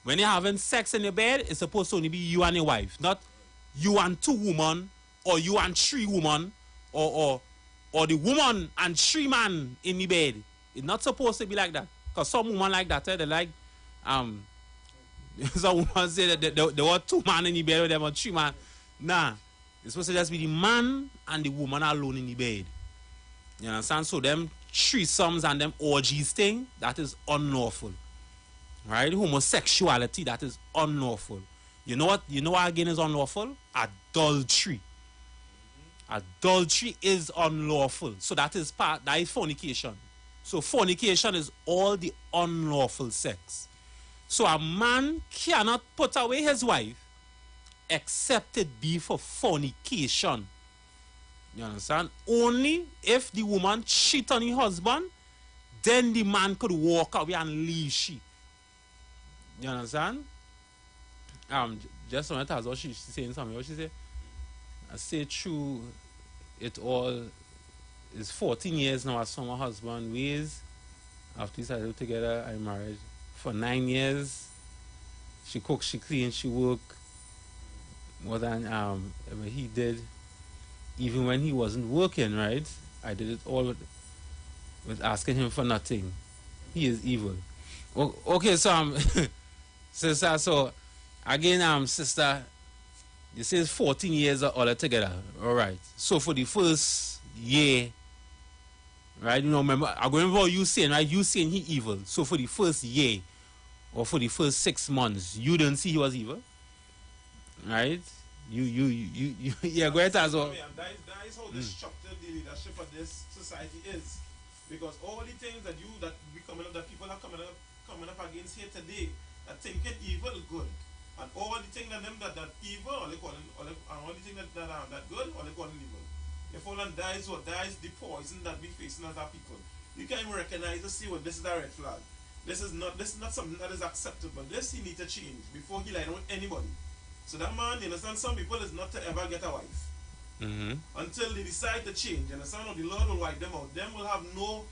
When you're having sex in your bed, it's supposed to only be you and your wife, not you and two women, or you and three women, or the woman and three men in the bed. It's not supposed to be like that. Because some women like that, they like, some women say that they want two men in the bed with them or three men. Nah, It's supposed to just be the man and the woman alone in the bed. You understand? So them threesomes and them orgies thing, that is unlawful. Right? Homosexuality, that is unlawful. You know what? You know what again is unlawful? Adultery. Adultery is unlawful. So that is fornication. So fornication is all the unlawful sex. So a man cannot put away his wife except it be for fornication. You understand? Only if the woman cheat on her husband, then the man could walk away and leave she. You understand? Just when I was she's saying something, what she say? I say true, it all is 14 years now I saw my husband ways. After we started together, I married for 9 years. She cook, she clean, she work more than ever he did. Even when he wasn't working, right? I did it all with asking him for nothing. He is evil. Okay, so sister, so again, sister, this is 14 years all together. All right. So for the first year, right? You know, remember, I remember what you saying, right? You saying he evil. So for the first year or for the first 6 months, you didn't see he was evil, right? You yeah, go ahead as well. That is how destructive the leadership of this society is, because all the things that people are coming up against here today, that thinking evil is good, and all the things that them that evil, all they call them, and all the things that good, all they call them evil. If all and dies the poison that we facing as our people. You can't even recognize and see what this is a red flag. This is not something that is acceptable. This he need to change before he lie down with anybody. So that man, you understand, some people is not to ever get a wife. Until they decide to change. You understand? Or the Lord will wipe them out. Them will have no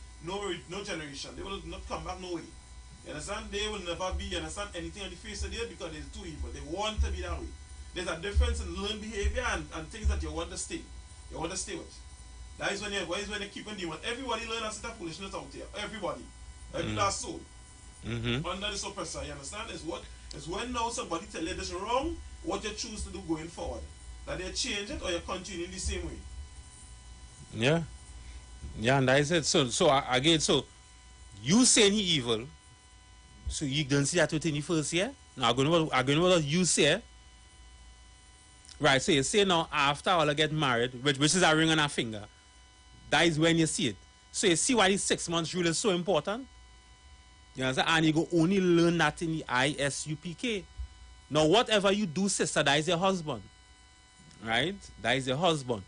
generation. They will not come back no way. You understand? They will never be, you understand, anything on the face of the earth because they're too evil. They want to be that way. There's a difference in learned behavior and things that you want to stay. You want to stay with. That is when you're keeping demons. Everybody learn a set of foolishness out here. Everybody. Every last soul. Under this oppressor, you understand? It's when now somebody tell you this wrong, what you choose to do going forward. That they change it or you continue in the same way. Yeah. Yeah, and I said, so again, so you saying he evil, so you don't see that within the first year? Now, I'm going to what you say. Right, so you say now after all I get married, which is a ring on a finger, that is when you see it. So you see why this 6 months rule is so important? You understand? And you go only learn that in the ISUPK. Now, whatever you do, sister, that is your husband. Right? That is your husband.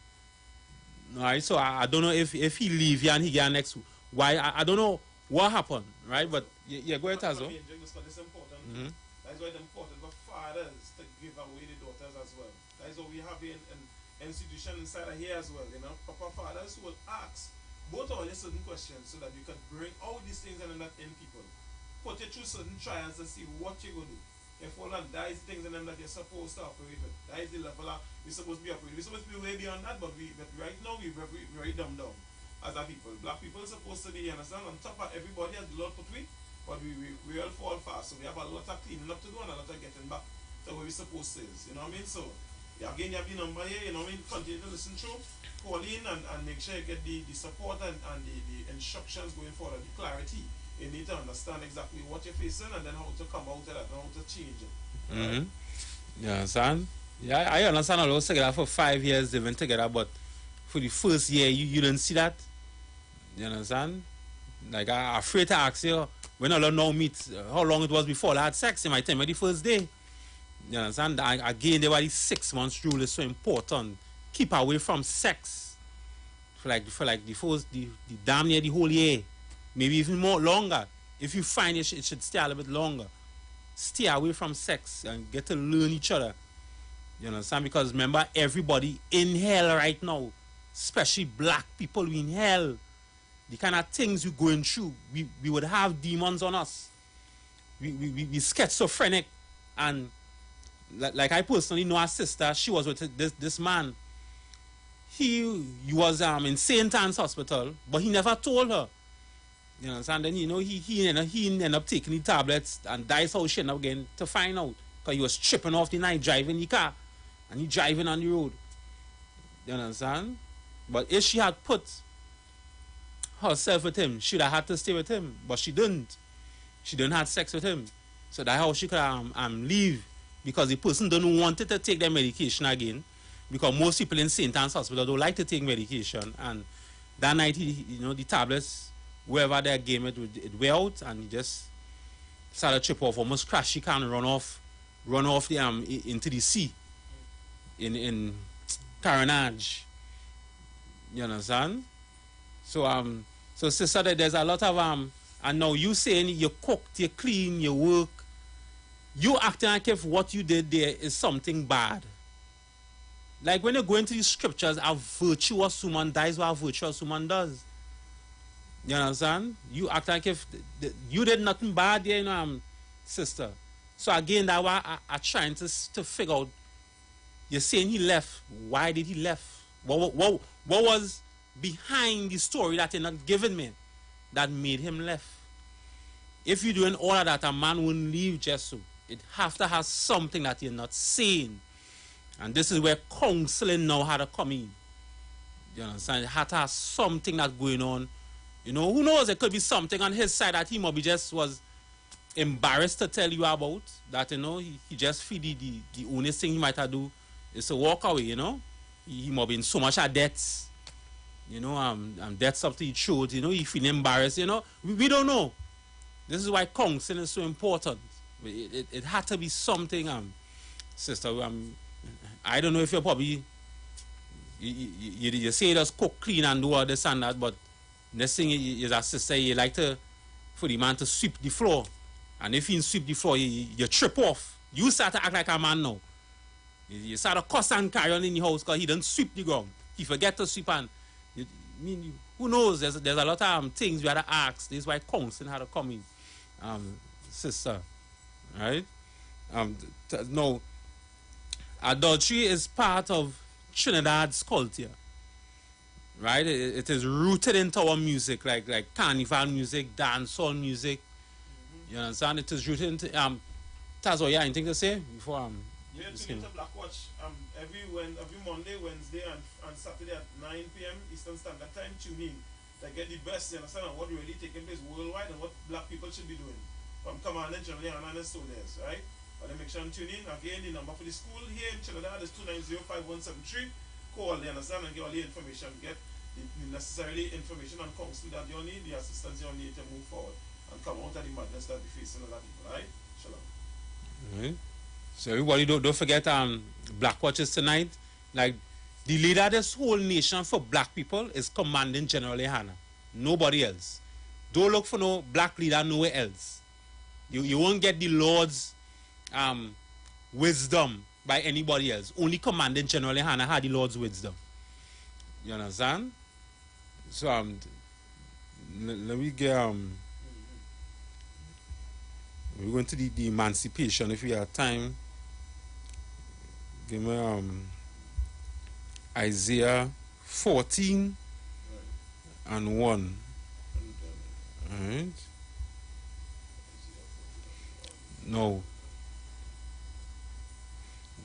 All right, so I don't know if he leave here and he get next. Why? I don't know what happened, right? But yeah, go ahead, Tazo. It's important. That's why it's important for fathers to give away the daughters as well. That is what we have in institution inside of here as well. You know, Papa fathers who will ask both of you certain questions so that you can bring all these things and that in people. Put you through certain trials and see what you're going to do. If all that is things in them that you're supposed to operate with. That is the level we're supposed to be operating. We're supposed to be way beyond that, but right now we're very dumbed down as a people. Black people are supposed to be, you understand, on top of everybody as the Lord put we, but we all fall fast. So we have a lot of cleaning up to do and a lot of getting back to where we're supposed to is. You know what I mean? So again, you have the number here, you know what I mean? Continue to listen through, call in and make sure you get the support and the instructions going forward, the clarity. You need to understand exactly what you're facing and then how to come out of that and how to change it. Right? You understand? Yeah, I understand all those together for 5 years living together, but for the first year you didn't see that. You understand? Like I'm afraid to ask you when I now meet how long it was before I had sex. You might tell me the first day. You understand? Again, there were the 6 months rule is so important. Keep away from sex for like the damn near the whole year. Maybe even more longer. If you find it should stay a little bit longer. Stay away from sex and get to learn each other. You understand? Because remember, everybody in hell right now, especially black people in hell, the kind of things we're going through, we would have demons on us. We schizophrenic. And like I personally know a sister, she was with this man. He was in St. Anne's Hospital, but he never told her. You understand? Then, you know, he ended up taking the tablets, and that's how she ended up getting to find out. Because he was tripping off the night driving the car. And he driving on the road. You understand? But if she had put herself with him, she'd have had to stay with him. But she didn't. She didn't have sex with him. So that's how she could leave. Because the person don't want to take their medication again. Because most people in St. Anne's Hospital don't like to take medication. And that night, the tablets, wherever they gave it went out, and he just started to trip off, almost crash. She can't run off into the sea in Carnage. You understand? So sister, there's a lot of and now you saying you cooked, you clean, you work, you acting like if what you did there is something bad. Like when you go into the scriptures, a virtuous woman dies what a virtuous woman does. You understand? You act like if you did nothing bad there, sister. So again, that's why I'm trying to figure out. You're saying he left. Why did he left? What was behind the story that you're not giving me that made him left? If you're doing all of that, a man wouldn't leave just so. It have to have something that you're not saying. And this is where counseling now had to come in. You understand? It had to have something that's going on. Who knows? It could be something on his side that he maybe just was embarrassed to tell you about. That, he just feel the only thing he might have do is to walk away, He might be in so much of debts. Debts up to the truth, he feel embarrassed, We don't know. This is why counseling is so important. It had to be something, sister, I don't know if you're probably, you say just cook, clean and do all this and that, but next thing is a sister, you like for the man to sweep the floor. And if he sweep the floor, you trip off. You start to act like a man now. You start to cuss and carry on in the house because he didn't sweep the ground. He forget to sweep and, who knows? There's a lot of things we had to ask. This is why counseling had to come in, sister. Right? No, adultery is part of Trinidad's culture. Right? It is rooted into our music, like carnival music, dancehall music. You understand? It is rooted into Tazo, anything to say before Yeah, tune into Black Watch every Monday, Wednesday, and Saturday at 9 p.m. Eastern Standard Time. Tune in to get the best, you understand, on what really taking place worldwide and what black people should be doing. From Commandant General Hannah and soldiers, right? But make sure and tune in. Again, the number for the school here in Trinidad is 290-5173. Call, you understand, and get all the information. Get the necessary information and counsel that you need, the assistance you need to move forward and come out of the madness that we facing a lot of people, right? Shalom. Right. So everybody don't forget Black Watches tonight. Like the leader of this whole nation for black people is Commanding General Hannah. Nobody else. Don't look for no black leader nowhere else. You won't get the Lord's wisdom by anybody else. Only Commanding General Hannah had the Lord's wisdom. You understand? So let me get we're going to the emancipation if we have time. Give me Isaiah 14 and 1. Alright. No,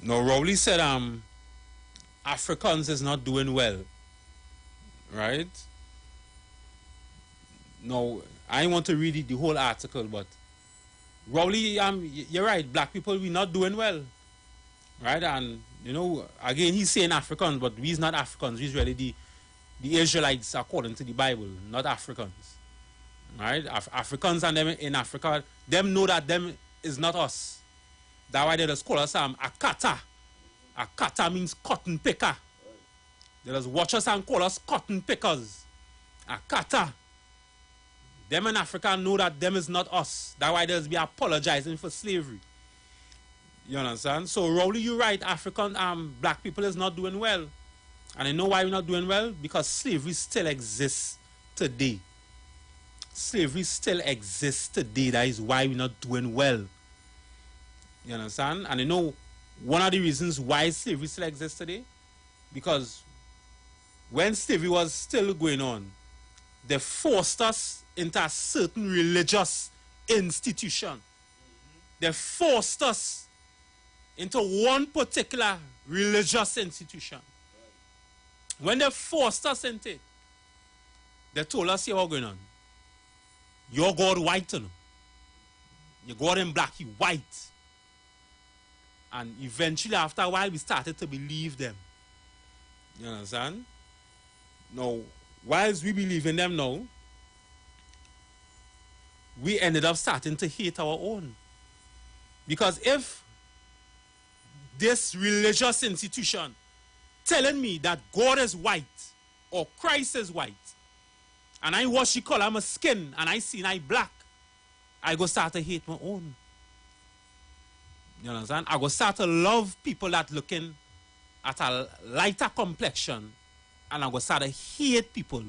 Rowley said Africans is not doing well. Right? No, I want to read the whole article, but Rowley, you're right, black people, we're not doing well. Right? And, again, he's saying Africans, but we's not Africans. We's really the Israelites according to the Bible, not Africans. Right? Africans and them in Africa, them know that them is not us. That's why they just call us Akata. Akata means cotton picker. They just watch us and call us cotton pickers. Akata. Them in Africa know that them is not us. That's why they'll be apologizing for slavery. You understand? So Rowley, you're right. African black people is not doing well. And I know why we're not doing well? Because slavery still exists today. Slavery still exists today. That is why we're not doing well. You understand? And I know one of the reasons why slavery still exists today, because when slavery was still going on, they forced us into a certain religious institution. They forced us into one particular religious institution. When they forced us into it, they told us, here what's going on. Your God white, you know. Your God in black, he white. And eventually, after a while, we started to believe them. You understand? Now, whilst we believe in them now, we ended up starting to hate our own. Because if this religious institution telling me that God is white or Christ is white, and I wash the color of my skin and I see I black, I go start to hate my own. You understand? I go start to love people that looking at a lighter complexion, and I go start to hate people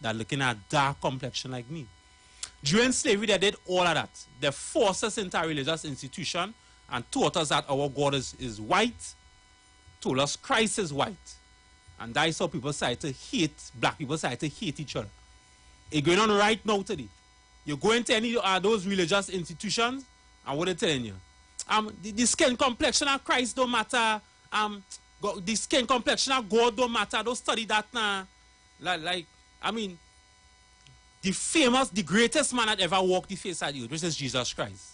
that looking at dark complexion like me. During slavery, they did all of that. They forced us into a religious institution and taught us that our God is white, told us Christ is white. And that's how people started to hate, black people started to hate each other. It's going on right now today. You go into any of those religious institutions, and what they're telling you, the skin complexion of Christ don't matter. The skin complexion of God don't matter. Don't study that now. The greatest man that ever walked the face of the earth, which is Jesus Christ.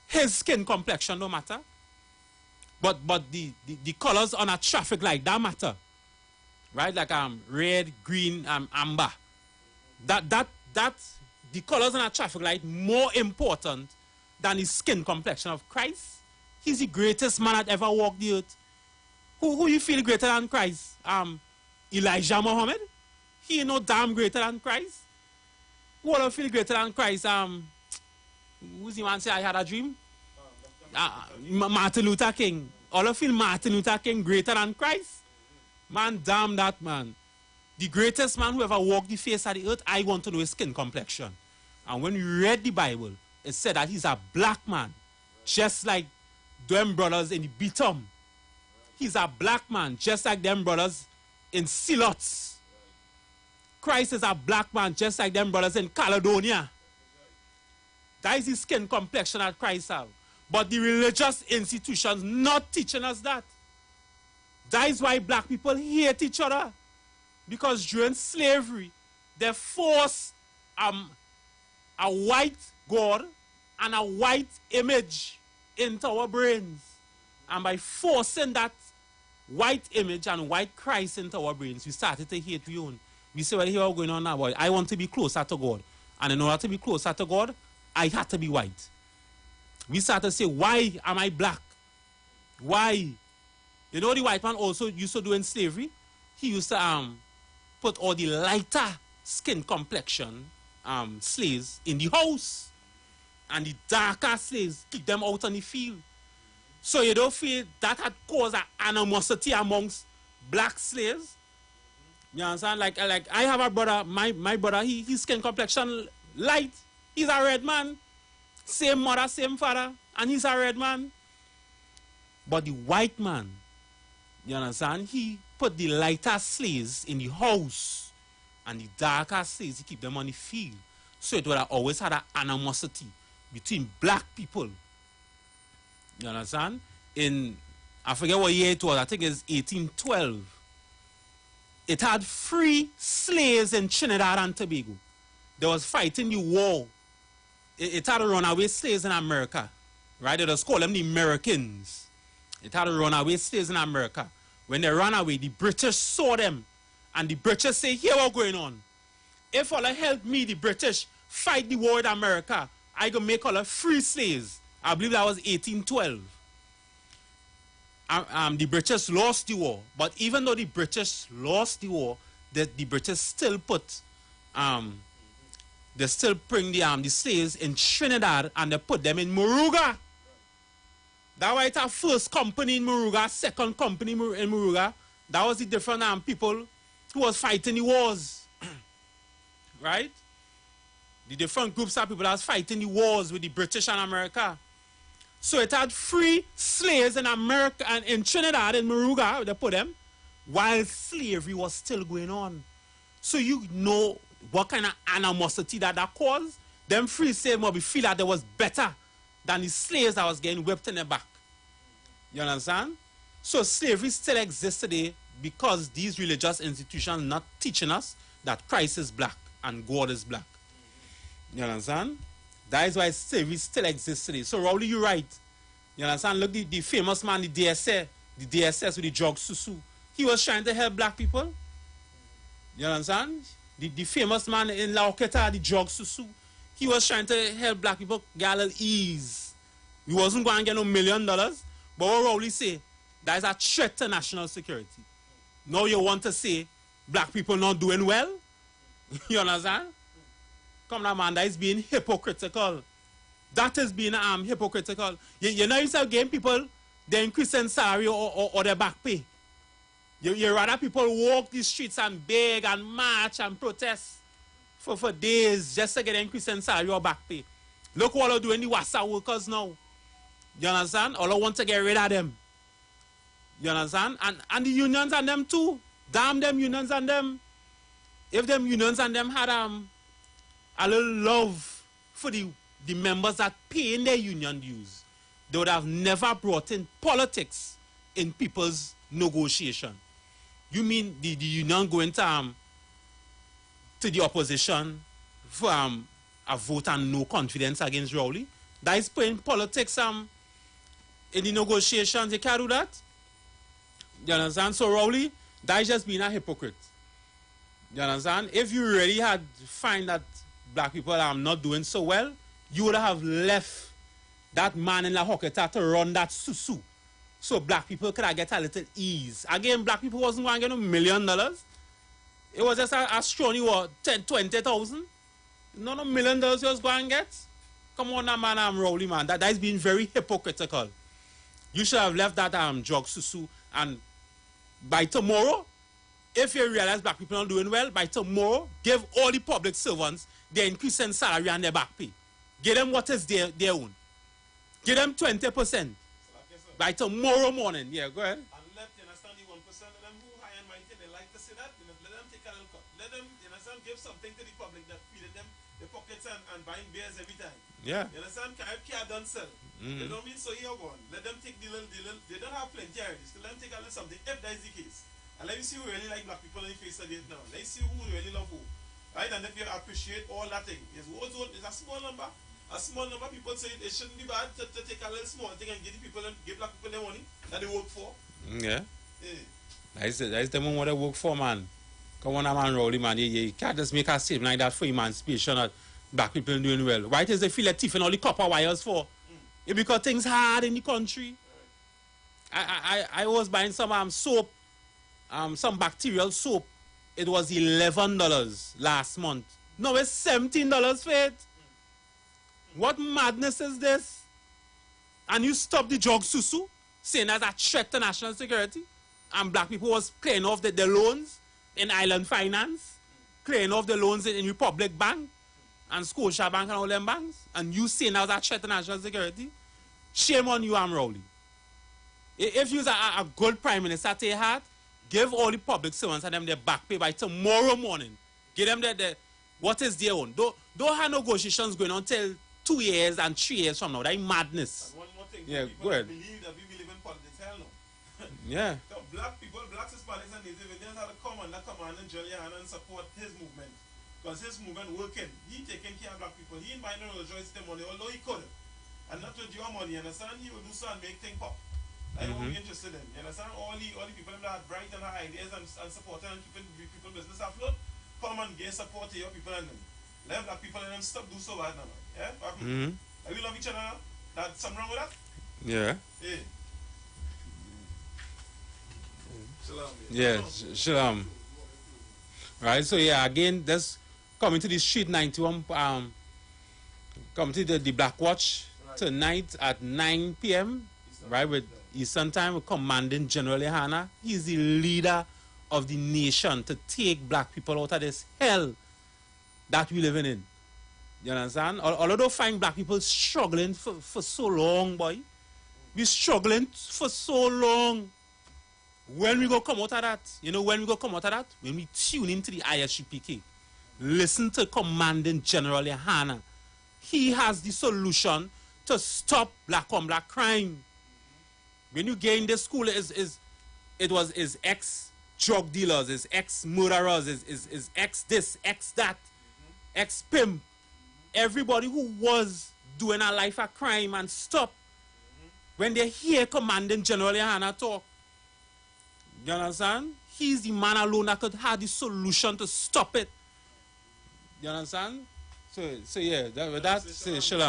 His skin complexion don't matter. But the colors on a traffic light, that matter. Right? Like red, green, amber. That the colors on a traffic light more important than the skin complexion of Christ. He's the greatest man that ever walked the earth. Who you feel greater than Christ? Elijah Muhammad? He ain't no damn greater than Christ. Who all feel greater than Christ? Who's the man say I had a dream? Martin Luther King. All feel Martin Luther King greater than Christ? Man, damn that man. The greatest man who ever walked the face of the earth, I want to know his skin complexion. And when we read the Bible, it said that he's a black man, just like them brothers in the Bitom. He's a black man, just like them brothers in Silots. Christ is a black man, just like them brothers in Caledonia. That is the skin complexion that Christ has. But the religious institutions not teaching us that. That is why black people hate each other. Because during slavery, they forced a white God and a white image into our brains. And by forcing that white image and white Christ into our brains, we started to hate we own. We say, well, here what's going on now, boy. I want to be closer to God. And in order to be closer to God, I had to be white. We started to say, why am I black? Why? You know the white man also used to do in slavery? He used to put all the lighter skin complexion slaves in the house. And the darker slaves, keep them out on the field. So you don't feel that had caused an animosity amongst black slaves? You understand? Like I have a brother, my brother, his skin complexion light. He's a red man. Same mother, same father, and he's a red man. But the white man, you understand? He put the lighter slaves in the house, and the darker slaves, he keep them on the field. So it would have always had an animosity between black people. You understand? I forget what year it was, I think it's 1812. It had free slaves in Trinidad and Tobago. They was fighting the war. It had runaway slaves in America. Right? They just call them the Americans. It had runaway slaves in America. When they ran away, the British saw them. And the British say, here what's going on. If all help me, the British, fight the war with America, I can make all free slaves. I believe that was 1812. The British lost the war. But even though the British lost the war, the British still put... they still bring the slaves in Trinidad and they put them in Moruga. That was the first company in Moruga, second company in Moruga. That was the different people who was fighting the wars. Right? The different groups of people that was fighting the wars with the British and America. So it had free slaves in America and in Trinidad, in Moruga, they put them, while slavery was still going on. So you know what kind of animosity that caused. Them free slaves must be feel that they was better than the slaves that was getting whipped in the back. You understand? So slavery still exists today, because these religious institutions not teaching us that Christ is black and God is black. You understand? That is why slavery still exists today. So Rowley, you're right. You understand? Look, the famous man, the DSS with the drug susu. He was trying to help black people. You understand? The famous man in La Oketa, the drug susu. He was trying to help black people get a little ease. He wasn't going to get no $1 million. But what Rowley say, that is a threat to national security. Now you want to say black people not doing well? You understand? Come on, man, that is being hypocritical. That is being hypocritical. You know yourself getting people their increase in salary or their back pay. You rather people walk the streets and beg and march and protest for days just to get an increase in salary or back pay. Look what they're doing the WASA workers now. You understand? All I want to get rid of them. You understand? And the unions and them too. Damn them unions and them. If them unions and them had a little love for the members that pay in their union dues, they would have never brought in politics in people's negotiation. You mean the union going to the opposition for a vote and no confidence against Rowley? That is putting politics in the negotiations. They can't do that. You understand? So Rowley, that is just being a hypocrite. You understand? If you really had find that black people are not doing so well, you would have left that man in La Hoqueta to run that susu. So black people could have get a little ease. Again, black people wasn't going to get $1 million. It was just a strong, what, 20,000? No $1 million you was going to get? Come on now, man, I'm Rowley, man. That is being very hypocritical. You should have left that drug susu, and by tomorrow, if you realize black people are not doing well, by tomorrow, give all the public servants their increase in salary and their back pay. Give them what is their own. Give them 20%. By tomorrow morning. Yeah, go ahead. And let, you understand, the 1% of them who high and mighty, they like to say that, let them take a little cut. Let them, you understand, give something to the public that feeded them the pockets and buying beers every time. Yeah. You understand? Can't done sell. They don't mean so here one. Let them take the little, they don't have plenty already. So let them take a little something, if that is the case. And let me see who really like black people in the face of it now. Let's see who really love who. Right? And if you appreciate all that thing, it's a small number. A small number of people say it shouldn't be bad to take a little small thing and give black people their money that they work for. Yeah. That is the one what they work for, man. Come on, man, Rowley, man. You can't just make a statement like that for emancipation that black people are doing well. Why is they feel like thief and all the copper wires for? It's because things hard in the country. I was buying some soap, some bacterial soap. It was $11 last month. Now it's $17 for it. What madness is this? And you stop the drug susu, saying that's a threat to national security, and black people was clearing off the loans in Island Finance, clearing off the loans in Republic Bank and Scotia Bank and all them banks, and you saying that's a threat to national security? Shame on you, Rowley. If you're a good prime minister to your heart, give all the public servants and them their back pay by tomorrow morning. Give them what is their own. Don't have negotiations going on till 2 years and 3 years from now. That's madness. And one more thing. Yeah, people go ahead. believe that we live in politics. Hell no. Yeah. So black people, blacks, Hispanics, and Native Indians have to come under command and Julian and support his movement. Because his movement working. He taking care of black people. He ain't buying no Rolls-Royce their money, although he could. And not with your money, you understand? He will do so and make things pop. That's what we're interested in. You understand? All the people that are bright and have ideas and supporting and keeping people business afloat, come and get support to your people and them. Let black people and them stop do so bad now. Yeah? We love each other now. That's something wrong with that? Yeah. Yeah. Shalom. Yeah, shalom. Right, so yeah, again, that's coming to the street 91, coming to the Black Watch tonight at 9 p.m. right, with Eastern Time, with Commanding General Hanna. He's the leader of the nation to take black people out of this hell that we're living in. You understand? Although find black people struggling for so long, boy. We're struggling for so long. When we go come out of that, you know when we go come out of that? When we tune into the ISUPK. Listen to Commanding General Hanna. He has the solution to stop black on black crime. When you get in the school, it was his ex drug dealers, his ex-murderers, his ex-this, ex-that, ex-pimp. Everybody who was doing a life of crime and stop. When they hear Commanding General Yohana talk, you understand? He's the man alone that could have the solution to stop it. You understand? So yeah, that's Shalom.